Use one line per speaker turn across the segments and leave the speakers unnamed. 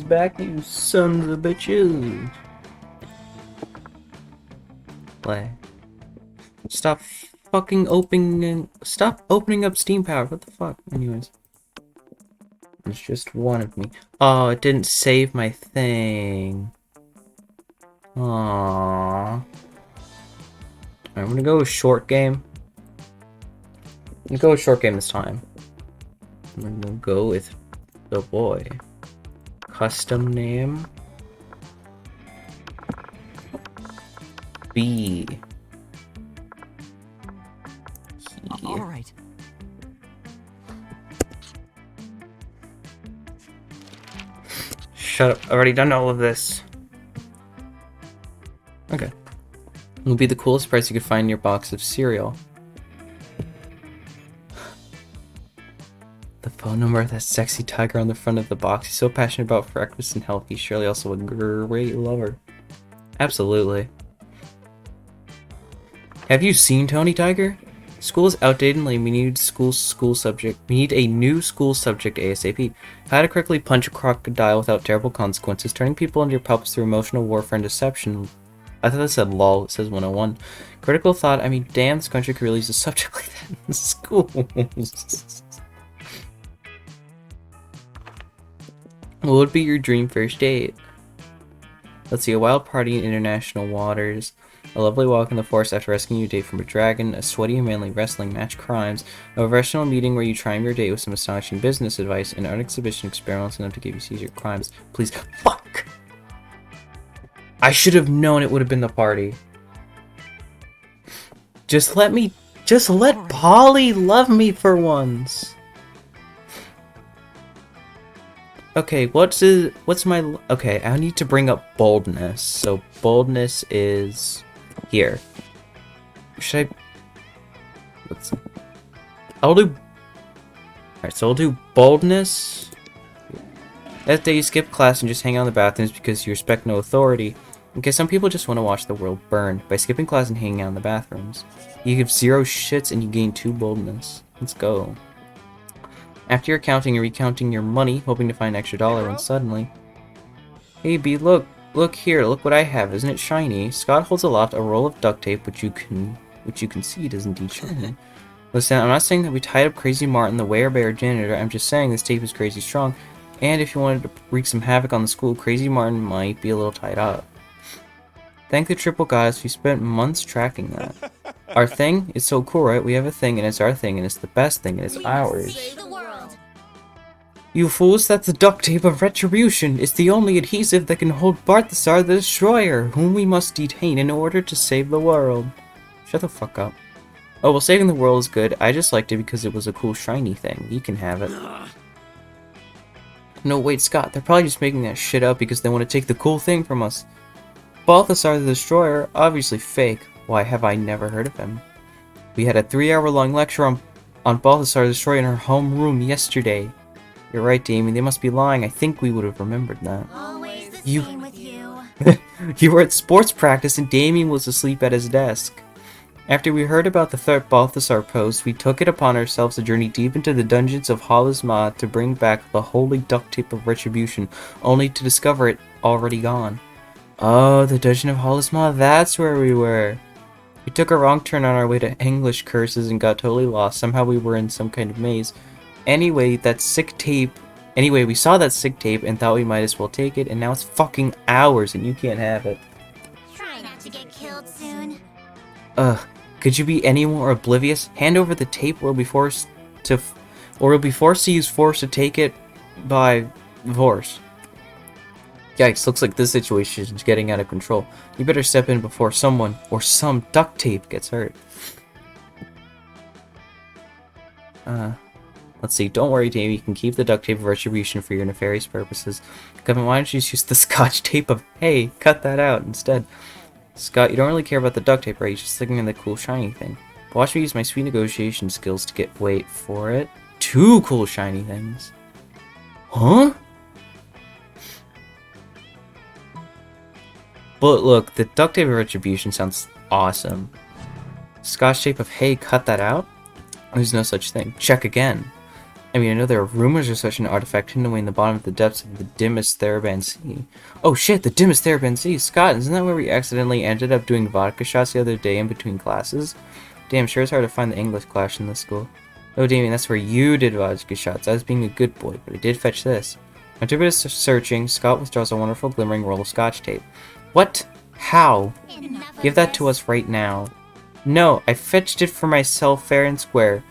Back, you sons of bitches. Play. Stop Stop opening up Steam Power. What the fuck? Anyways. It's just one of me. Oh, it didn't save my thing. Aww. Alright, I'm gonna go with short game. I'm gonna go with short game this time. I'm gonna go with the boy. Custom name. B.
All right.
Shut up. I've already done all of this. Okay. It'll be the coolest price you could find in your box of cereal. The phone number of that sexy tiger on the front of the box. He's so passionate about breakfast and health. He's surely also a great lover. Absolutely. Have you seen Tony Tiger? School is outdated and lame. We need school subject. We need a new school subject ASAP. How to correctly punch a crocodile without terrible consequences. Turning people into your pups through emotional warfare and deception. I thought that said lol. It says 101. Critical thought. I mean, damn, this country could really use a subject like that in schools. What would be your dream first date? Let's see, a wild party in international waters, a lovely walk in the forest after rescuing your date from a dragon, a sweaty and manly wrestling match, crimes, a professional meeting where you triumph your date with some astonishing business advice, an art exhibition experiments enough to give you Caesar crimes. Please, fuck! I should have known it would have been the party. Just let Polly love me for once. Okay, okay, I need to bring up boldness. So boldness is here. Should Alright, so I'll do boldness. That day you skip class and just hang out in the bathrooms because you respect no authority. Okay, some people just want to watch the world burn. By skipping class and hanging out in the bathrooms, you give 0 shits and you gain 2 boldness. Let's go. After you're counting and recounting your money, hoping to find an extra dollar, and suddenly... Hey B, look here, look what I have, isn't it shiny? Scott holds aloft a roll of duct tape, which you can see it is indeed shiny. Listen, I'm not saying that we tied up Crazy Martin, the werebear janitor, I'm just saying this tape is crazy strong, and if you wanted to wreak some havoc on the school, Crazy Martin might be a little tied up. Thank the triple goddess, we spent months tracking that. Our thing? It's so cool, right? We have a thing, and it's our thing, and it's the best thing, and it's ours. You fools, that's the duct tape of retribution. It's the only adhesive that can hold Balthasar the Destroyer, whom we must detain in order to save the world. Shut the fuck up. Oh, well, saving the world is good. I just liked it because it was a cool shiny thing. You can have it. No, wait, Scott, they're probably just making that shit up because they want to take the cool thing from us. Balthasar the Destroyer, obviously fake. Why have I never heard of him? We had a 3-hour-long lecture on Balthasar the Destroyer in our homeroom yesterday. You're right, Damien. They must be lying. I think we would have remembered that.
Always the same with you.
You were at sports practice and Damien was asleep at his desk. After we heard about the third Balthasar post, we took it upon ourselves to journey deep into the dungeons of Halisma to bring back the holy duct tape of retribution, only to discover it already gone. Oh, the dungeon of Halisma, that's where we were. We took a wrong turn on our way to English curses and got totally lost. Somehow we were in some kind of maze. Anyway, we saw that sick tape and thought we might as well take it, and now it's fucking ours and you can't have it.
Try not to get killed soon.
Could you be any more oblivious? Hand over the tape or we'll be forced to use force to take it by force. Yikes, looks like this situation is getting out of control. You better step in before someone or some duct tape gets hurt. Let's see, don't worry, Dave, you can keep the duct tape of retribution for your nefarious purposes. Kevin, why don't you just use the scotch tape of, hey, cut that out instead. Scott, you don't really care about the duct tape, right? You're just looking at the cool shiny thing. Watch me use my sweet negotiation skills to get, wait for it, 2 cool shiny things. Huh? But look, the duct tape of retribution sounds awesome. Scotch tape of, hey, cut that out? There's no such thing. Check again. I mean, I know there are rumors of such an artifact hidden away in the bottom of the depths of the dimmest Theraban Sea. Oh shit, the dimmest Theraban Sea! Scott, isn't that where we accidentally ended up doing vodka shots the other day in between classes? Damn, sure it's hard to find the English class in this school. Oh, Damien, that's where you did vodka shots. I was being a good boy, but I did fetch this. After a bit of searching, Scott withdraws a wonderful glimmering roll of scotch tape. What? How?
Enough
Give
of
that
this.
to us right now. No, I fetched it for myself fair and square.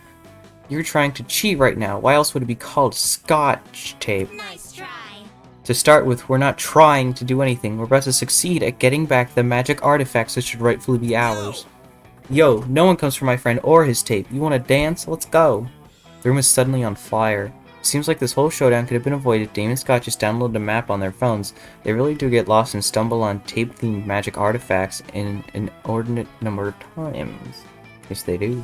You're trying to cheat right now. Why else would it be called scotch tape?
Nice try.
To start with, we're not trying to do anything. We're about to succeed at getting back the magic artifacts that should rightfully be ours. Yo, no one comes for my friend or his tape. You want to dance? Let's go. The room is suddenly on fire. Seems like this whole showdown could have been avoided if Damien and Scott just downloaded a map on their phones. They really do get lost and stumble on tape-themed magic artifacts in an inordinate number of times. Yes, they do.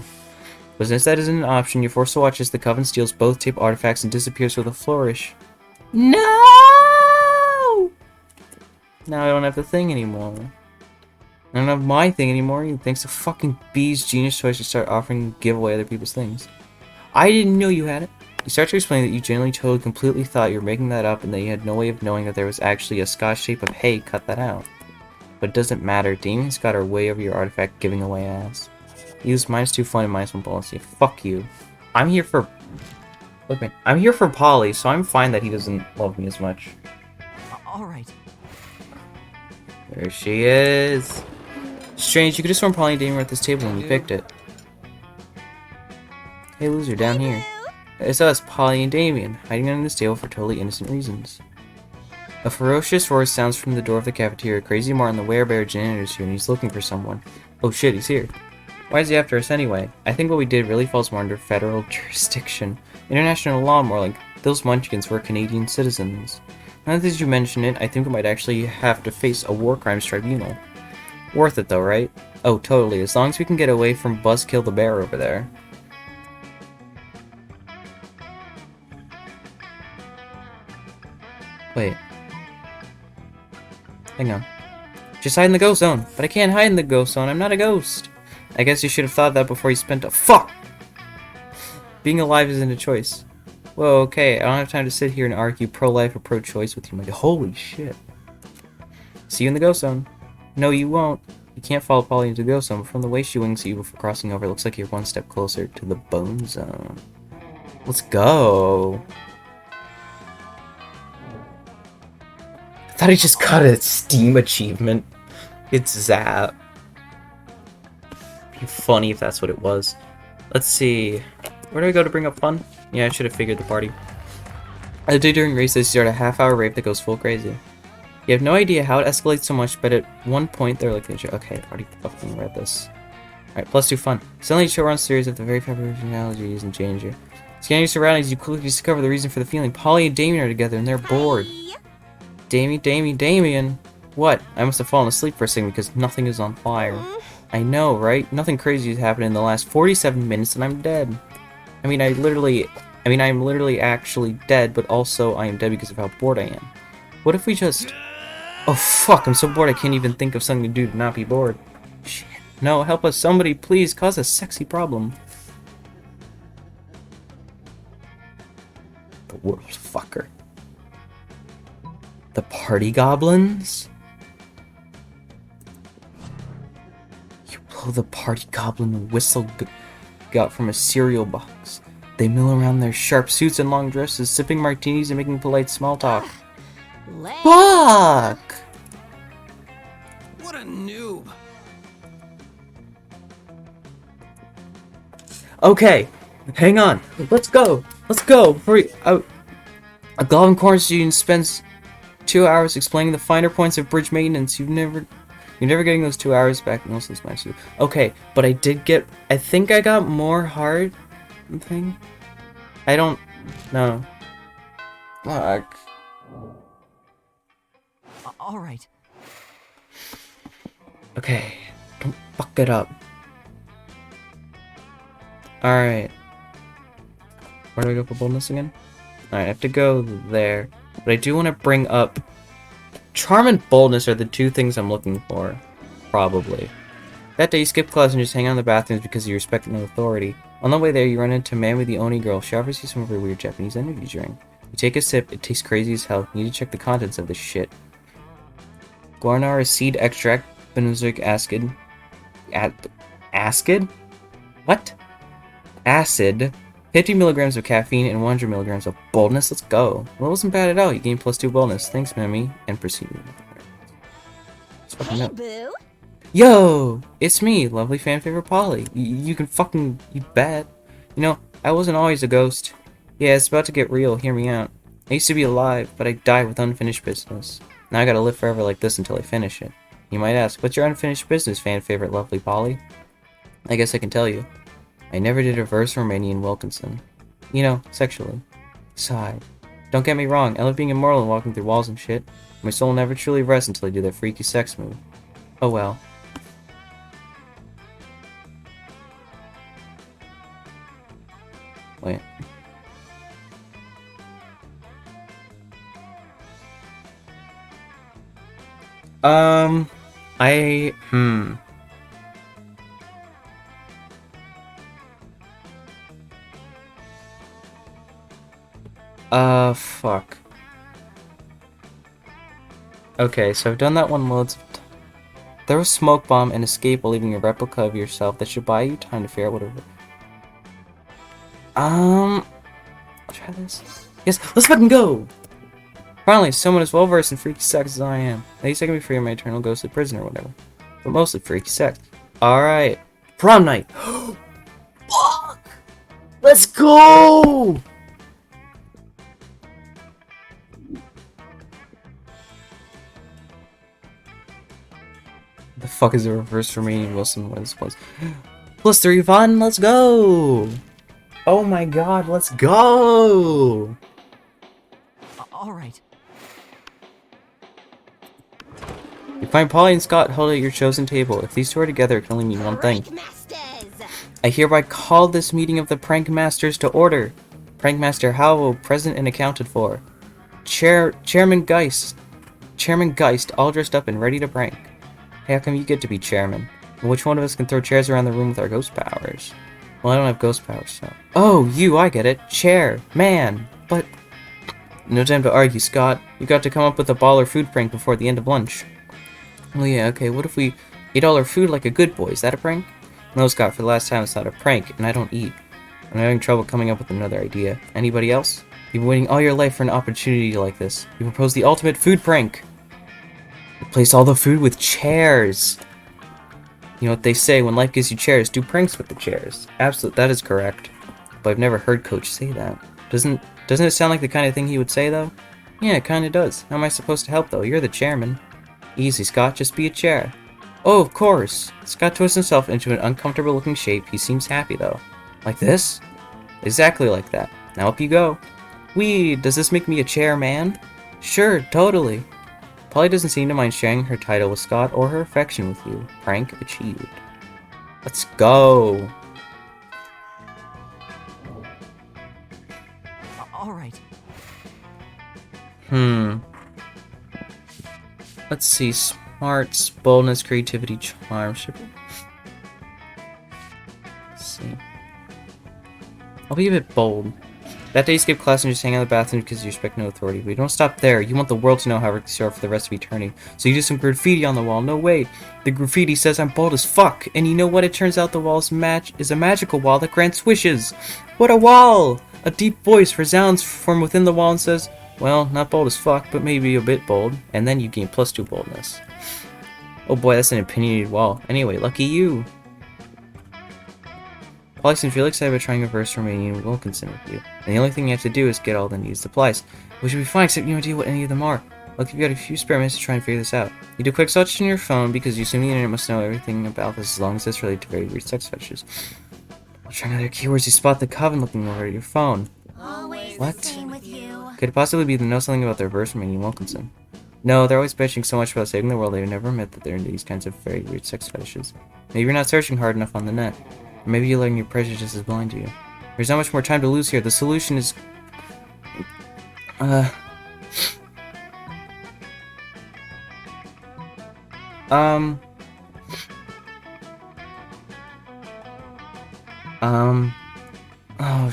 But since that isn't an option, you're forced to watch as the Coven steals both tape artifacts and disappears with a flourish. No! Now I don't have the thing anymore. I don't have my thing anymore, thanks to fucking B's genius choice to start offering to give away other people's things. I didn't know you had it. You start to explain that you genuinely totally completely thought you were making that up and that you had no way of knowing that there was actually a scotch tape of hey, cut that out. But it doesn't matter, Damien and Scott are way over your artifact giving away ass. Use -2 fun and -1 policy. Fuck you. I'm here for... Look, man. I'm here for Polly, so I'm fine that he doesn't love me as much.
All right.
There she is. Strange, you could have sworn Polly and Damien were at this table when you picked it. Hey loser, down here. It's us, Polly and Damien, hiding under this table for totally innocent reasons. A ferocious roar sounds from the door of the cafeteria. Crazy Martin, the werebear janitor, is here and he's looking for someone. Oh shit, he's here. Why is he after us anyway? I think what we did really falls more under federal jurisdiction. International law, more like those munchkins were Canadian citizens. Now that you mention it, I think we might actually have to face a war crimes tribunal. Worth it though, right? Oh, totally, as long as we can get away from Buzzkill the bear over there. Wait. Hang on. Just hide in the ghost zone. But I can't hide in the ghost zone, I'm not a ghost. I guess you should have thought that before you spent a- FUCK! Being alive isn't a choice. Whoa, okay, I don't have time to sit here and argue pro-life or pro-choice with you, my- Holy shit. See you in the ghost zone. No, you won't. You can't follow Polly into the ghost zone, but from the way she winks at you before crossing over, it looks like you're one step closer to the bone zone. Let's go. I thought he just got a Steam achievement. It's Zap. Be funny if that's what it was. Let's see. Where do I go to bring up fun? Yeah, I should have figured the party. A day during race, they start a half-hour rape that goes full crazy. You have no idea how it escalates so much, but at one point they're like, okay, I've already fucking read this. Alright, +2 fun. Suddenly, show runs series of the very favorite analogies in danger. Scanning your surroundings, you quickly discover the reason for the feeling. Polly and Damien are together and they're bored. Damien. What? I must have fallen asleep for a second because nothing is on fire. I know, right? Nothing crazy has happened in the last 47 minutes and I'm dead. I'm literally actually dead, but also I am dead because of how bored I am. What if we just... Oh fuck, I'm so bored I can't even think of something to do to not be bored. Shit. No, help us, somebody, please, cause a sexy problem. The world fucker. The party goblins? You blow the party goblin whistle got from a cereal box. They mill around their sharp suits and long dresses, sipping martinis and making polite small talk. Fuck!
What a noob.
Okay, hang on. Let's go. Hurry. A Goblin Corner student spends 2 hours explaining the finer points of bridge maintenance. You're never getting those 2 hours back. Most of this match. Okay, but I think I got more hard thing. I don't know. Fuck.
All right.
Okay, don't fuck it up. Alright. Where do I go for boldness again? Alright, I have to go there. But I do want to bring up... Charm and boldness are the two things I'm looking for. Probably. That day you skip class and just hang out in the bathrooms because you respect no authority. On the way there, you run into a man with the Oni girl. She offers you some of her weird Japanese energy drink. You take a sip, it tastes crazy as hell. You need to check the contents of this shit. Guarana is seed extract, benzoic acid. Acid? What? Acid. 50 milligrams of caffeine and 100 milligrams of boldness. Let's go. Well, it wasn't bad at all. You gained +2 boldness. Thanks, Mimi. And proceed.
Hey, boo.
Yo! It's me, lovely fan favorite Polly. You can fucking... you bet. You know, I wasn't always a ghost. Yeah, it's about to get real. Hear me out. I used to be alive, but I died with unfinished business. Now I gotta live forever like this until I finish it. You might ask, what's your unfinished business, fan favorite lovely Polly? I guess I can tell you. I never did reverse Romanian Wilkinson. You know, sexually. Sigh. Don't get me wrong, I love being immortal and walking through walls and shit. My soul will never truly rest until I do that freaky sex move. Oh well. Wait. Fuck. Okay, so I've done that one loads of times. Throw a smoke bomb and escape while leaving a replica of yourself. That should buy you time to figure out whatever. I'll try this. Yes, let's fucking go! Finally, someone as well versed in freaky sex as I am. At least I can be free of my eternal ghostly prison or whatever. But mostly freaky sex. Alright. Prom night! Fuck! Let's go! The fuck is the reverse Romanian Wilson? What is plus? +3 fun, let's go! Oh my god, let's go!
All right.
You find Polly and Scott held at your chosen table. If these two are together, it can only mean one thing.
Prank masters.
I hereby call this meeting of the Prank Masters to order. Prank Master Howell present and accounted for. Chairman Geist, all dressed up and ready to prank. Hey, how come you get to be chairman? And which one of us can throw chairs around the room with our ghost powers? Well, I don't have ghost powers, so... Oh, you, I get it. Chair. Man. But... No time to argue, Scott. You got to come up with a baller food prank before the end of lunch. Well, yeah, okay, what if we eat all our food like a good boy? Is that a prank? No, Scott, for the last time, it's not a prank, and I don't eat. I'm having trouble coming up with another idea. Anybody else? You've been waiting all your life for an opportunity like this. You propose the ultimate food prank. Replace all the food with chairs. You know what they say, when life gives you chairs, do pranks with the chairs. Absolutely, that is correct. But I've never heard Coach say that. Doesn't it sound like the kind of thing he would say, though? Yeah, it kinda does. How am I supposed to help, though? You're the chairman. Easy, Scott, just be a chair. Oh, of course. Scott twists himself into an uncomfortable-looking shape. He seems happy, though. Like this? Exactly like that. Now up you go. Whee! Does this make me a chairman? Sure, totally. Polly doesn't seem to mind sharing her title with Scott or her affection with you. Prank achieved. Let's go.
All right.
Let's see. Smarts, boldness, creativity, charm. Let's see. I'll be a bit bold. That day you skip class and just hang out in the bathroom because you respect no authority. But you don't stop there. You want the world to know how reckless you are for the rest of eternity. So you do some graffiti on the wall. No way. The graffiti says I'm bold as fuck. And you know what? It turns out the wall is a magical wall that grants wishes. What a wall! A deep voice resounds from within the wall and says, well, not bold as fuck, but maybe a bit bold. And then you gain +2 boldness. Oh boy, that's an opinionated wall. Anyway, lucky you. Polly seems really excited about trying a verse Romanian Wilkinson with you. And the only thing you have to do is get all the needed supplies. Which will be fine, except you have no idea what any of them are. Look, you've got a few spare minutes to try and figure this out. You do a quick search on your phone because you assume the internet must know everything about this as long as it's related to very weird sex fetishes. While trying other keywords, you spot the coven looking over at your phone.
Always
What?
the same with you.
Could it possibly be to know something about their verse Romanian Wilkinson? No, they're always bitching so much about saving the world they've never admit that they're into these kinds of very weird sex fetishes. Maybe you're not searching hard enough on the net. Or maybe you're letting your prejudices blind you. There's not much more time to lose here. The solution is...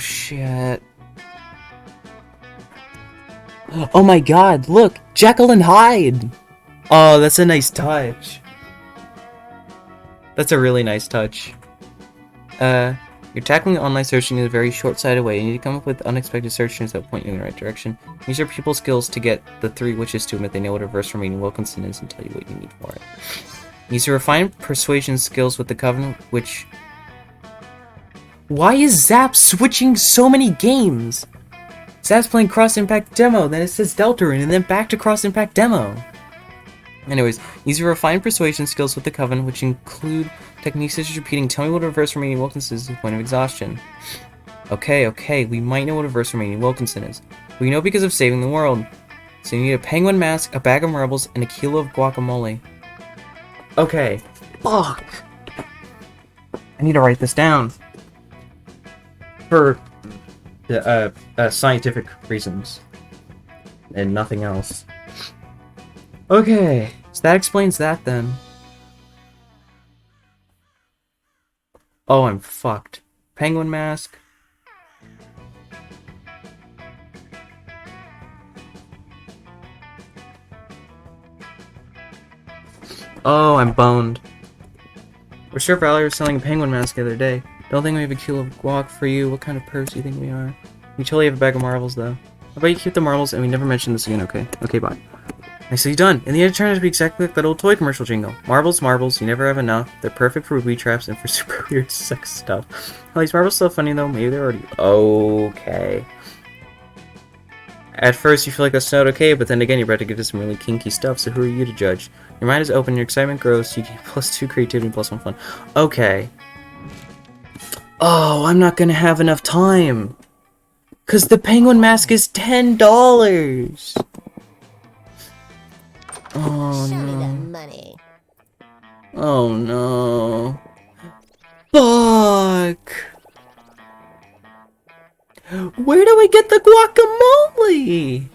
shit. Oh my god, look! Jekyll and Hyde! Oh, that's a nice touch. That's a really nice touch. You're tackling online searching in a very short-sighted way. You need to come up with unexpected search terms that point you in the right direction. Use your pupil skills to get the three witches to admit they know what a verse from Reading Wilkinson is and tell you what you need for it. Use your refined persuasion skills with the Covenant, which... Why is Zap switching so many games? Zap's playing Cross Impact Demo, then it says Deltarune, and then back to Cross Impact Demo. Anyways, use your refined persuasion skills with the Coven, which include techniques such as repeating, tell me what a reverse Romanian Wilkinson is at the point of exhaustion. Okay, we might know what a reverse Romanian Wilkinson is. We know because of saving the world. So you need a penguin mask, a bag of marbles, and a kilo of guacamole. Okay. Fuck! I need to write this down. For scientific reasons. And nothing else. Okay, so that explains that then. Oh, I'm fucked. Penguin mask. Oh, I'm boned. We're sure Valerie was selling a penguin mask the other day. Don't think we have a kilo of guac for you. What kind of purse do you think we are? We totally have a bag of marbles, though. How about you keep the marbles and we never mention this again, okay? Okay, bye. Nicely done. In the end, it turned out to be exactly like that old toy commercial jingle. Marbles, marbles, you never have enough. They're perfect for booby traps and for super weird sex stuff. Are these marbles still funny, though? Maybe they're already... Okay. At first, you feel like that's not okay, but then again, you're about to get to some really kinky stuff, so who are you to judge? Your mind is open, your excitement grows, so you get +2 creativity and +1 fun. Okay. Oh, I'm not gonna have enough time. Cause the penguin mask is $10. Oh
Show me the
no.
money.
Oh no. Fuck. Where do we get the guacamole?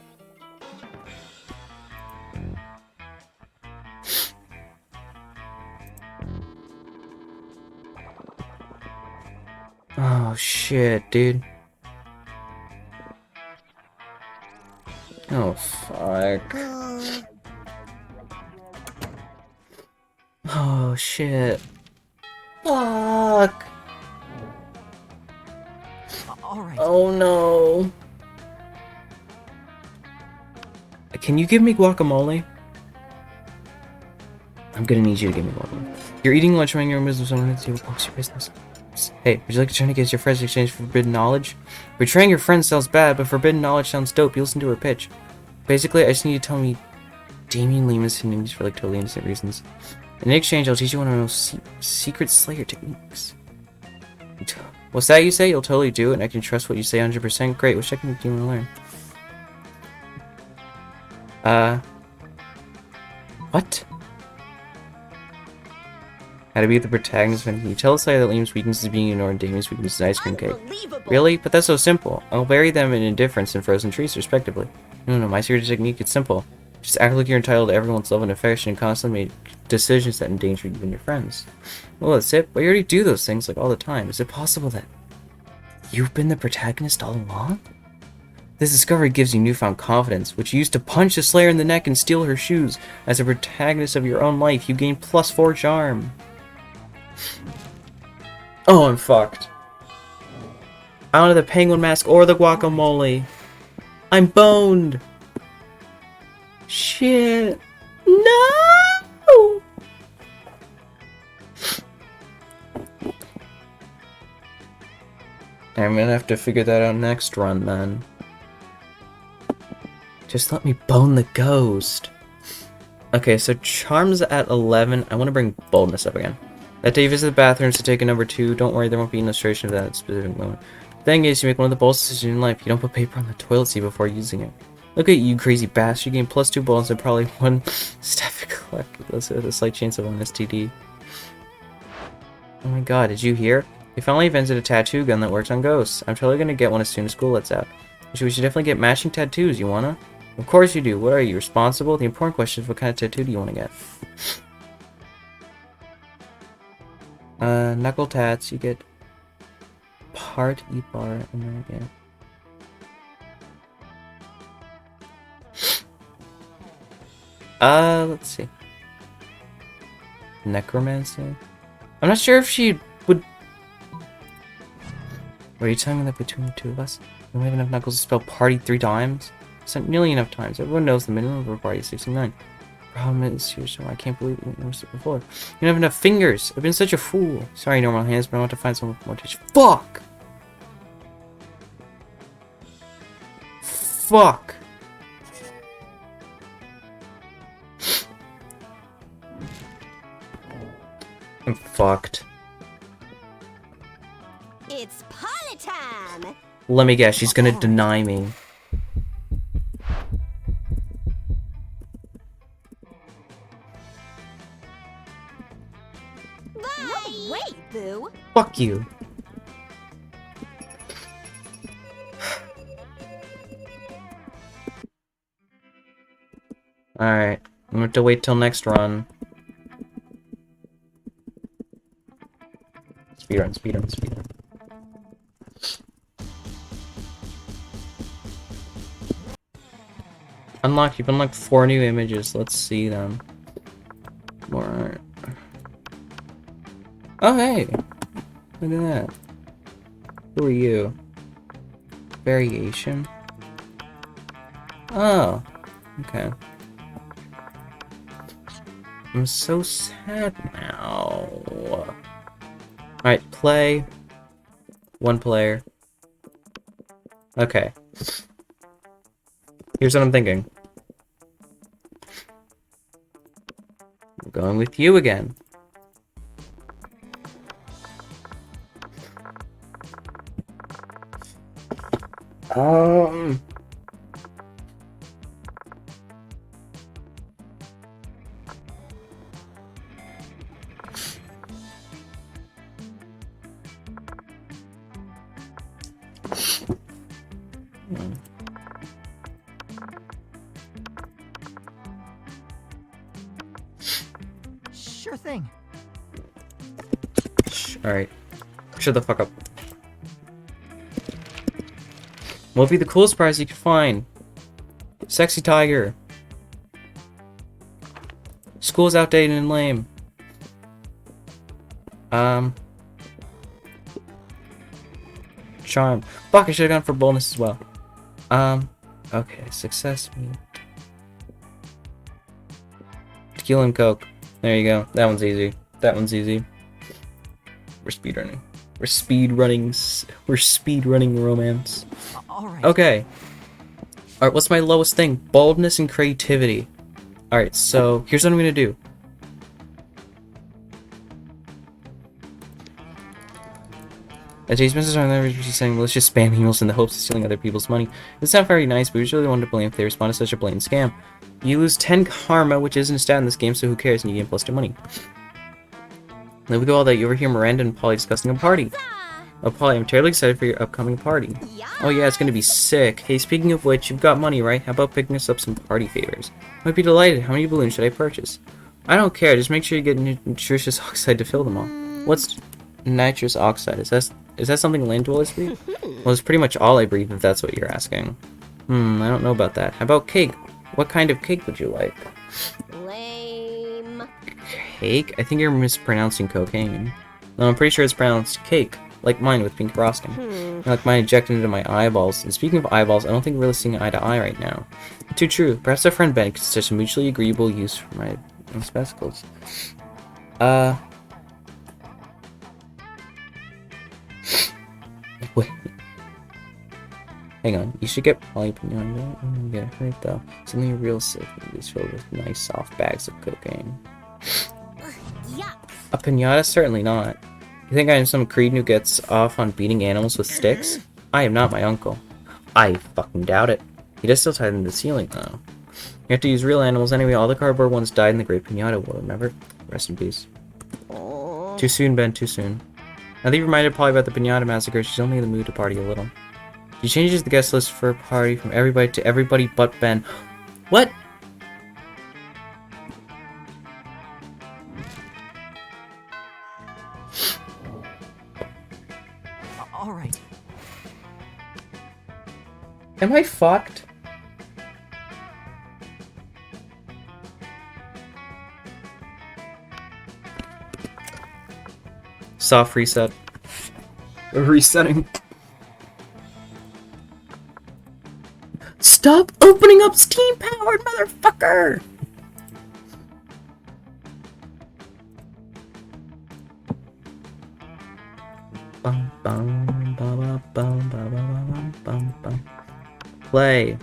Oh shit, dude. Oh fuck. Oh shit. Fuck.
All right.
Oh no. Can you give me guacamole? I'm gonna need you to give me guacamole. You're eating lunch when you're in business, someone to what's your business? Hey, would you like to try to get your friends to exchange for forbidden knowledge? Betraying your friends sounds bad, but forbidden knowledge sounds dope. You listen to her pitch. Basically, I just need you to tell me Damien Lemus names for like totally innocent reasons. In exchange, I'll teach you one of my most secret Slayer techniques. What's that you say? You'll totally do it, and I can trust what you say 100%? Great, which technique do you want to learn? What? How to be the protagonist when you tell Slayer that Liam's weakness is being ignored and Damien's weakness is ice cream cake. Really? But that's so simple. I'll bury them in indifference and frozen trees, respectively. No, my secret technique is simple. Just act like you're entitled to everyone's love and affection and constantly make decisions that endanger you and your friends. Well, that's it, but you already do those things like all the time. Is it possible that you've been the protagonist all along? This discovery gives you newfound confidence, which you use to punch the Slayer in the neck and steal her shoes. As a protagonist of your own life, you gain +4 charm. Oh, I'm fucked. I don't have the penguin mask or the guacamole. I'm boned. Shit. No! I'm gonna have to figure that out next run, then. Just let me bone the ghost. Okay, so charm's at 11. I want to bring boldness up again. That day you visit the bathrooms to take a number 2. Don't worry, there won't be an illustration of that specific moment. The thing is, you make one of the boldest decisions in life. You don't put paper on the toilet seat before using it. Look at you, crazy bastard. You gain +2 boldness and probably 1 staph collect. That's a slight chance of an STD. Oh my god, did you hear? We finally invented a tattoo gun that works on ghosts. I'm totally gonna get one as soon as school lets out. We should definitely get matching tattoos. You wanna? Of course you do. What are you, responsible? The important question is what kind of tattoo do you want to get? Knuckle tats. You get party bar and then again. Let's see. Necromancy? I'm not sure if she would... Are you telling me that between the two of us, we have enough knuckles to spell party 3 times? It's not nearly enough times. Everyone knows the minimum for a party is 69. Problem is, I can't believe we noticed it before. You don't have enough fingers. I've been such a fool. Sorry, normal hands, but I want to find someone with more touch. Fuck! Fuck! I'm fucked.
It's party time.
Let me guess, she's gonna deny me.
Bye. No, wait, Boo.
Fuck you. Alright, I'm gonna have to wait till next run. Speedrun, speedrun, speedrun. Unlocked, you've unlocked 4 new images. Let's see them. More. Oh, hey! Look at that. Who are you? Variation? Oh. Okay. I'm so sad now. Alright, play. 1 player. Okay. Here's what I'm thinking. I'm going with you again.
Sure thing.
Alright. Shut the fuck up. What'll be the coolest prize you can find? Sexy tiger. School's outdated and lame. Charm. Fuck, I should've gone for bonus as well. Okay, success mean. Tequila and Coke. There you go. That one's easy. That one's easy. We're speedrunning. We're speedrunning. We're speedrunning romance.
All right.
Okay. Alright, what's my lowest thing? Boldness and creativity. Alright, so here's what I'm gonna do. At Jay's message on there, she's saying malicious spam emails in the hopes of stealing other people's money. It's not very nice, but we usually want to blame if they respond to such a blatant scam. You lose 10 karma, which isn't a stat in this game, so who cares, and you gain plus 2 money. Then we go all that, you overhear Miranda and Polly discussing a party. Oh, Polly, I'm terribly excited for your upcoming party.
Yeah.
Oh yeah, it's gonna be sick. Hey, speaking of which, you've got money, right? How about picking us up some party favors? Might be delighted. How many balloons should I purchase? I don't care, just make sure you get nitrous oxide to fill them all. What's nitrous oxide? Is that something land dwellers breathe? Well, it's pretty much all I breathe, if that's what you're asking. I don't know about that. How about cake? What kind of cake would you like?
Lame.
Cake? I think you're mispronouncing cocaine. No, I'm pretty sure it's pronounced cake. Like mine with pink frosting. Like mine injected into my eyeballs. And speaking of eyeballs, I don't think we're really seeing eye to eye right now. Too true. Perhaps our friend Ben could such a mutually agreeable use for my spectacles. Wait. Hang on. You should get polyphenol. I'm gonna get hurt though. Something real sick is filled with nice soft bags of cocaine.
Yuck.
A pinata? Certainly not. You think I am some cretin who gets off on beating animals with sticks? I am not my uncle. I fucking doubt it. He does still tie them to the ceiling, though. You have to use real animals anyway. All the cardboard ones died in the Great Pinata War, remember? Rest in peace.
Oh.
Too soon, Ben, too soon. Now that you reminded Polly about the Pinata Massacre, she's only in the mood to party a little. He changes the guest list for a party from everybody to everybody but Ben. What?
All right.
Am I fucked? Soft reset. Resetting. Stop opening up Steam powered, motherfucker! Bum, bum, bum, bum, bum, bum, bum, bum. Play.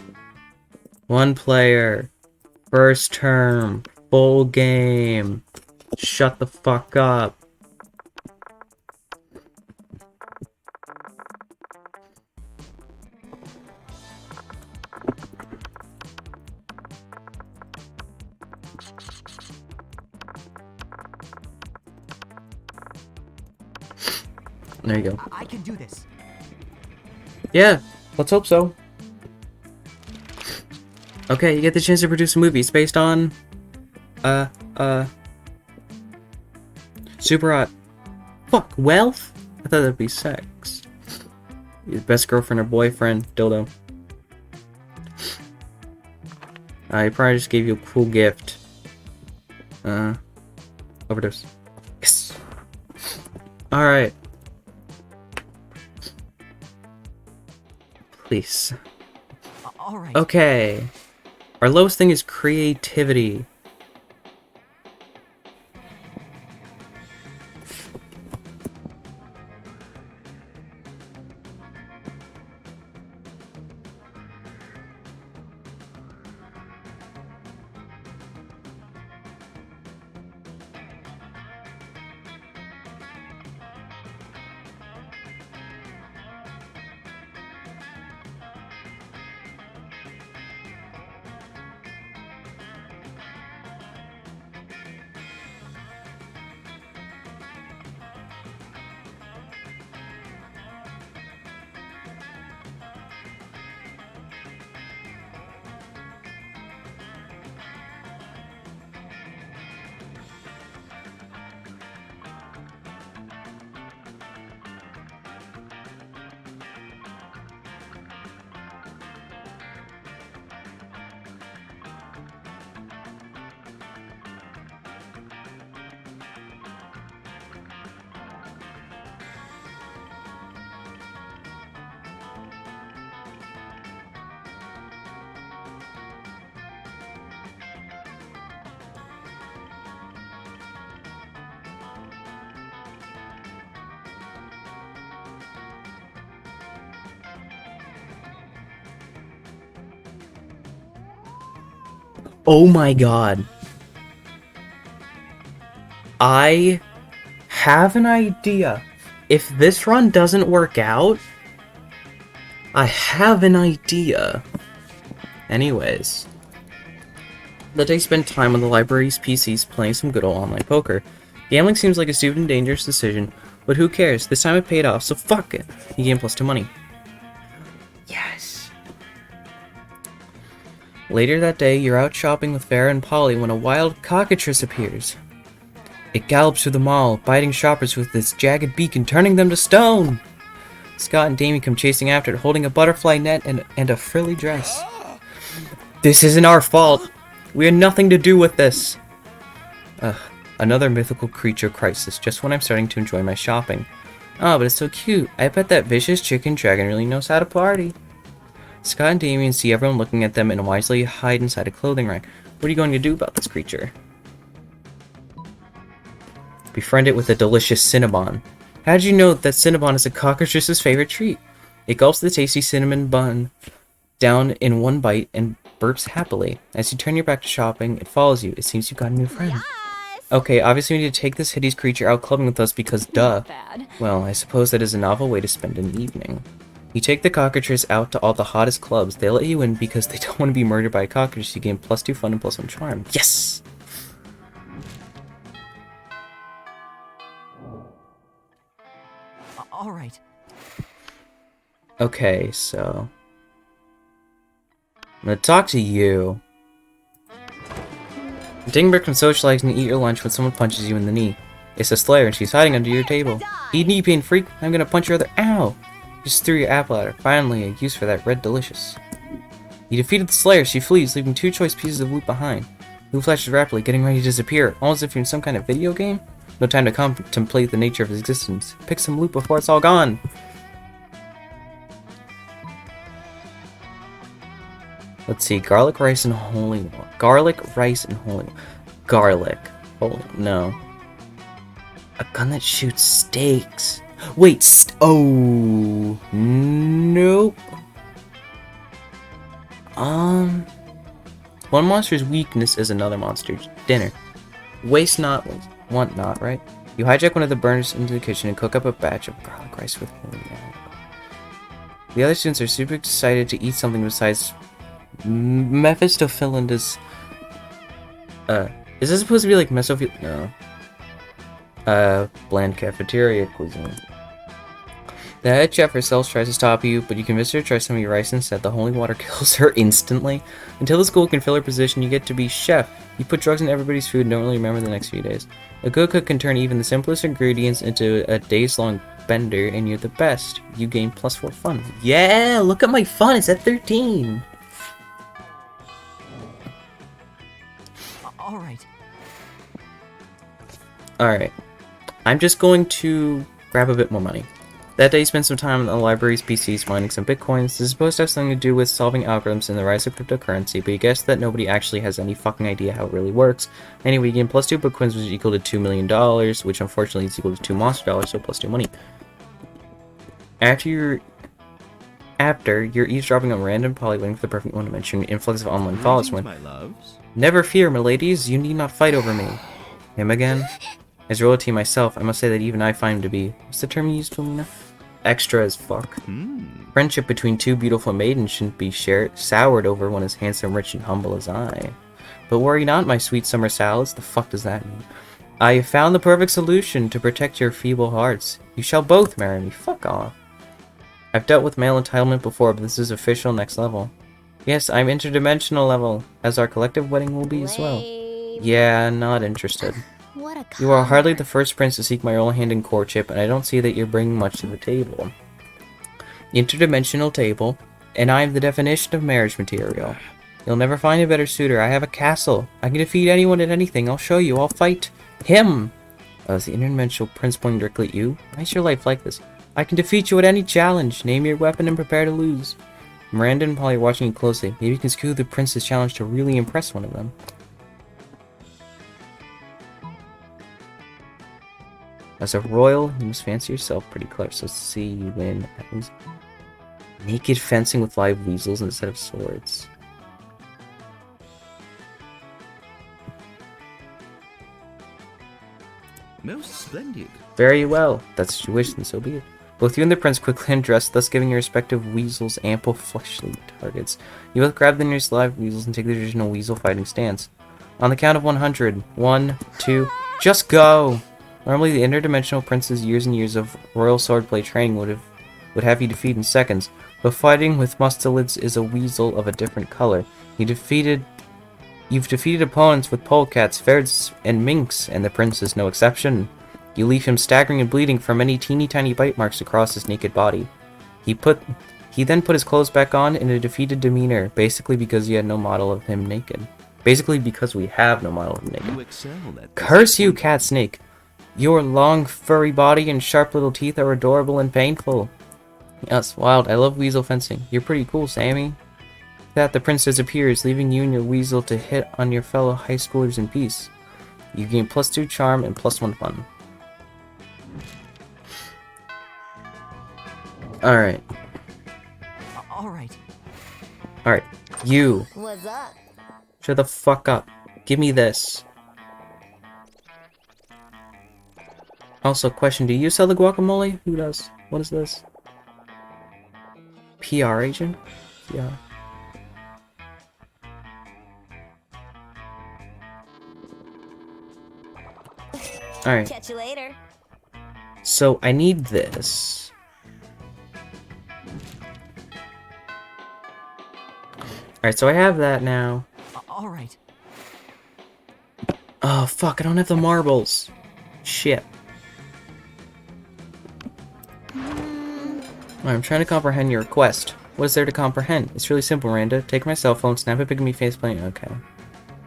One player. First term. Full game. Shut the fuck up. There you go.
I can do this.
Yeah, let's hope so. Okay, you get the chance to produce a movie. It's based on... Super hot. Fuck, wealth? I thought that'd be sex. Your best girlfriend or boyfriend, dildo. I probably just gave you a cool gift. Overdose. Yes! Alright. Please.
All right.
Okay. Our lowest thing is creativity. Oh my god. I have an idea. If this run doesn't work out, I have an idea. Anyways. The day spent time on the library's PCs playing some good old online poker. Gambling seems like a stupid and dangerous decision, but who cares? This time it paid off, so fuck it. You gain +2 money. Yes. Later that day, you're out shopping with Farrah and Polly when a wild cockatrice appears. It gallops through the mall, biting shoppers with its jagged beak and turning them to stone. Scott and Damien come chasing after it, holding a butterfly net and a frilly dress. This isn't our fault. We had nothing to do with this. Another mythical creature crisis, just when I'm starting to enjoy my shopping. Oh, but it's so cute. I bet that vicious chicken dragon really knows how to party. Scott and Damien see everyone looking at them and wisely hide inside a clothing rack. What are you going to do about this creature? Befriend it with a delicious Cinnabon. How did you know that Cinnabon is a cockatrice's favorite treat? It gulps the tasty cinnamon bun down in one bite and burps happily. As you turn your back to shopping, it follows you. It seems you've got a new friend.
Yes!
Okay, obviously we need to take this hideous creature out clubbing with us because duh.
Bad.
Well, I suppose that is a novel way to spend an evening. You take the cockatrice out to all the hottest clubs. They let you in because they don't want to be murdered by a cockatrice. You gain +2 fun and +1 charm. Yes!
All right.
Okay, so... I'm gonna talk to you. Dingberg can socialize and eat your lunch when someone punches you in the knee. It's a Slayer and she's hiding under your table. Eat knee pain, freak! I'm gonna punch your other- Ow! Just threw your apple at her. Finally, a use for that red delicious. You defeated the Slayer. She flees, leaving 2 choice pieces of loot behind. Loot flashes rapidly, getting ready to disappear, almost as if you're in some kind of video game. No time to contemplate the nature of his existence. Pick some loot before it's all gone. Let's see, garlic rice and holy water. Garlic rice and holy water. Garlic. Oh no. A gun that shoots steaks. Wait, oh nope. One monster's weakness is another monster's dinner. Waste not, want not, right? You hijack one of the burners into the kitchen and cook up a batch of garlic rice with holy water. The other students are super excited to eat something besides Mephistophelinda's. Is this supposed to be like Mesophil? No. Bland cafeteria cuisine. The head chef herself tries to stop you, but you convince her to try some of your rice instead. The holy water kills her instantly. Until the school can fill her position, you get to be chef. You put drugs in everybody's food and don't really remember the next few days. A good cook can turn even the simplest ingredients into a days-long bender, and you're the best. You gain +4 fun. Yeah, look at my fun. It's at 13.
All right.
Alright. I'm just going to grab a bit more money. That day, you spent some time on the library's PCs mining some bitcoins. This is supposed to have something to do with solving algorithms and the rise of cryptocurrency, but you guess that nobody actually has any fucking idea how it really works. Anyway, you gain +2 bitcoins, which is equal to $2 million, which unfortunately is equal to 2 monster dollars, so +2 money. After you're eavesdropping on random poly waiting for the perfect one to mention an influx of online followers when...
My loves.
Never fear, my ladies, you need not fight over me. Him again? As royalty myself, I must say that even I find him to be... What's the term you used, Felina? Extra as fuck. Friendship between 2 beautiful maidens shouldn't be soured over one as handsome, rich, and humble as I. But worry not, my sweet summer salads. The fuck does that mean? I have found the perfect solution to protect your feeble hearts. You shall both marry me. Fuck off. I've dealt with male entitlement before, but this is official next level. Yes, I'm interdimensional level, as our collective wedding will be as well.
Lame.
Yeah, not interested.
What a
You are hardly
coward.
the first prince to seek my royal hand in courtship, and I don't see that you're bringing much to the table. Interdimensional table, and I am the definition of marriage material. You'll never find a better suitor. I have a castle. I can defeat anyone at anything. I'll show you. I'll fight him. Is the interdimensional prince pointing directly at you? Why is your life like this? I can defeat you at any challenge. Name your weapon and prepare to lose. Miranda and Polly are watching you closely. Maybe you can skew the prince's challenge to really impress one of them. As a royal, you must fancy yourself pretty clever, so see you win at least. Naked fencing with live weasels instead of swords.
Most splendid.
Very well. That's what you wish, and so be it. Both you and the prince quickly undress, thus giving your respective weasels ample fleshly targets. You both grab the nearest live weasels and take the traditional weasel fighting stance. On the count of 100. 1, 2, just go! Normally, the interdimensional prince's years and years of royal swordplay training would have you defeat in seconds, but fighting with mustelids is a weasel of a different color. You've defeated opponents with polecats, ferrets, and minks, and the prince is no exception. You leave him staggering and bleeding from many teeny tiny bite marks across his naked body. He then put his clothes back on in a defeated demeanor, basically because he had no model of him naked. Basically because we have no model of him naked.
You excel at this.
Curse you, cat snake! Your long, furry body and sharp little teeth are adorable and painful. Yes, wild. I love weasel fencing. You're pretty cool, Sammy. That the prince disappears, leaving you and your weasel to hit on your fellow high schoolers in peace. You gain +2 charm and +1 fun. Alright.
Alright.
Alright. You.
What's up?
Shut the fuck up. Give me this. Also, question, do you sell the guacamole? Who does? What is this? PR agent? Yeah. Alright,
Catch you later.
so I need this. Alright, so I have that now.
Alright.
Oh, fuck, I don't have the marbles. Shit. I'm trying to comprehend your request. What is there to comprehend? It's really simple, Miranda. Take my cell phone, snap a pic of me faceplanting. Okay.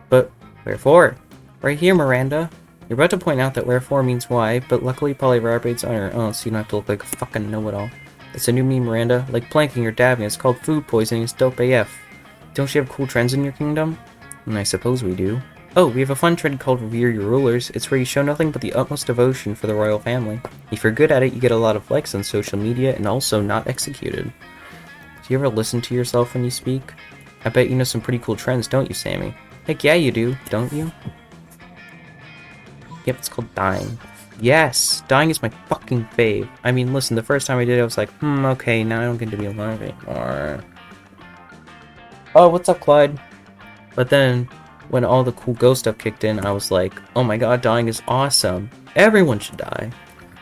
But wherefore? Right here, Miranda. You're about to point out that wherefore means why, but luckily Polly vibrates on her own, so you don't have to look like a fucking know-it-all. It's a new meme, Miranda. Like planking or dabbing. It's called food poisoning. It's dope AF. Don't you have cool trends in your kingdom? I suppose we do. Oh, we have a fun trend called Revere Your Rulers. It's where you show nothing but the utmost devotion for the royal family. If you're good at it, you get a lot of likes on social media and also not executed. Do you ever listen to yourself when you speak? I bet you know some pretty cool trends, don't you, Sammy? Heck yeah, you do, don't you? Yep, it's called dying. Yes! Dying is my fucking fave. I mean, listen, the first time I did it, I was like, okay, now I don't get to be alive anymore. Oh, what's up, Clyde? But then, when all the cool ghost stuff kicked in, I was like, oh my god, dying is awesome. Everyone should die.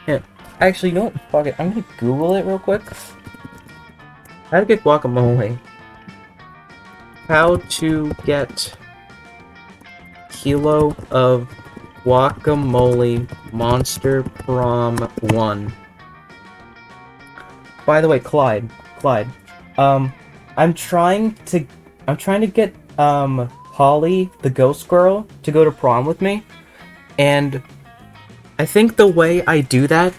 Yeah, actually, you know what? Fuck it. I'm gonna Google it real quick. How to get guacamole. How to get kilo of guacamole Monster Prom 1. By the way, Clyde, I'm trying to get Polly, the ghost girl, to go to prom with me, and I think the way I do that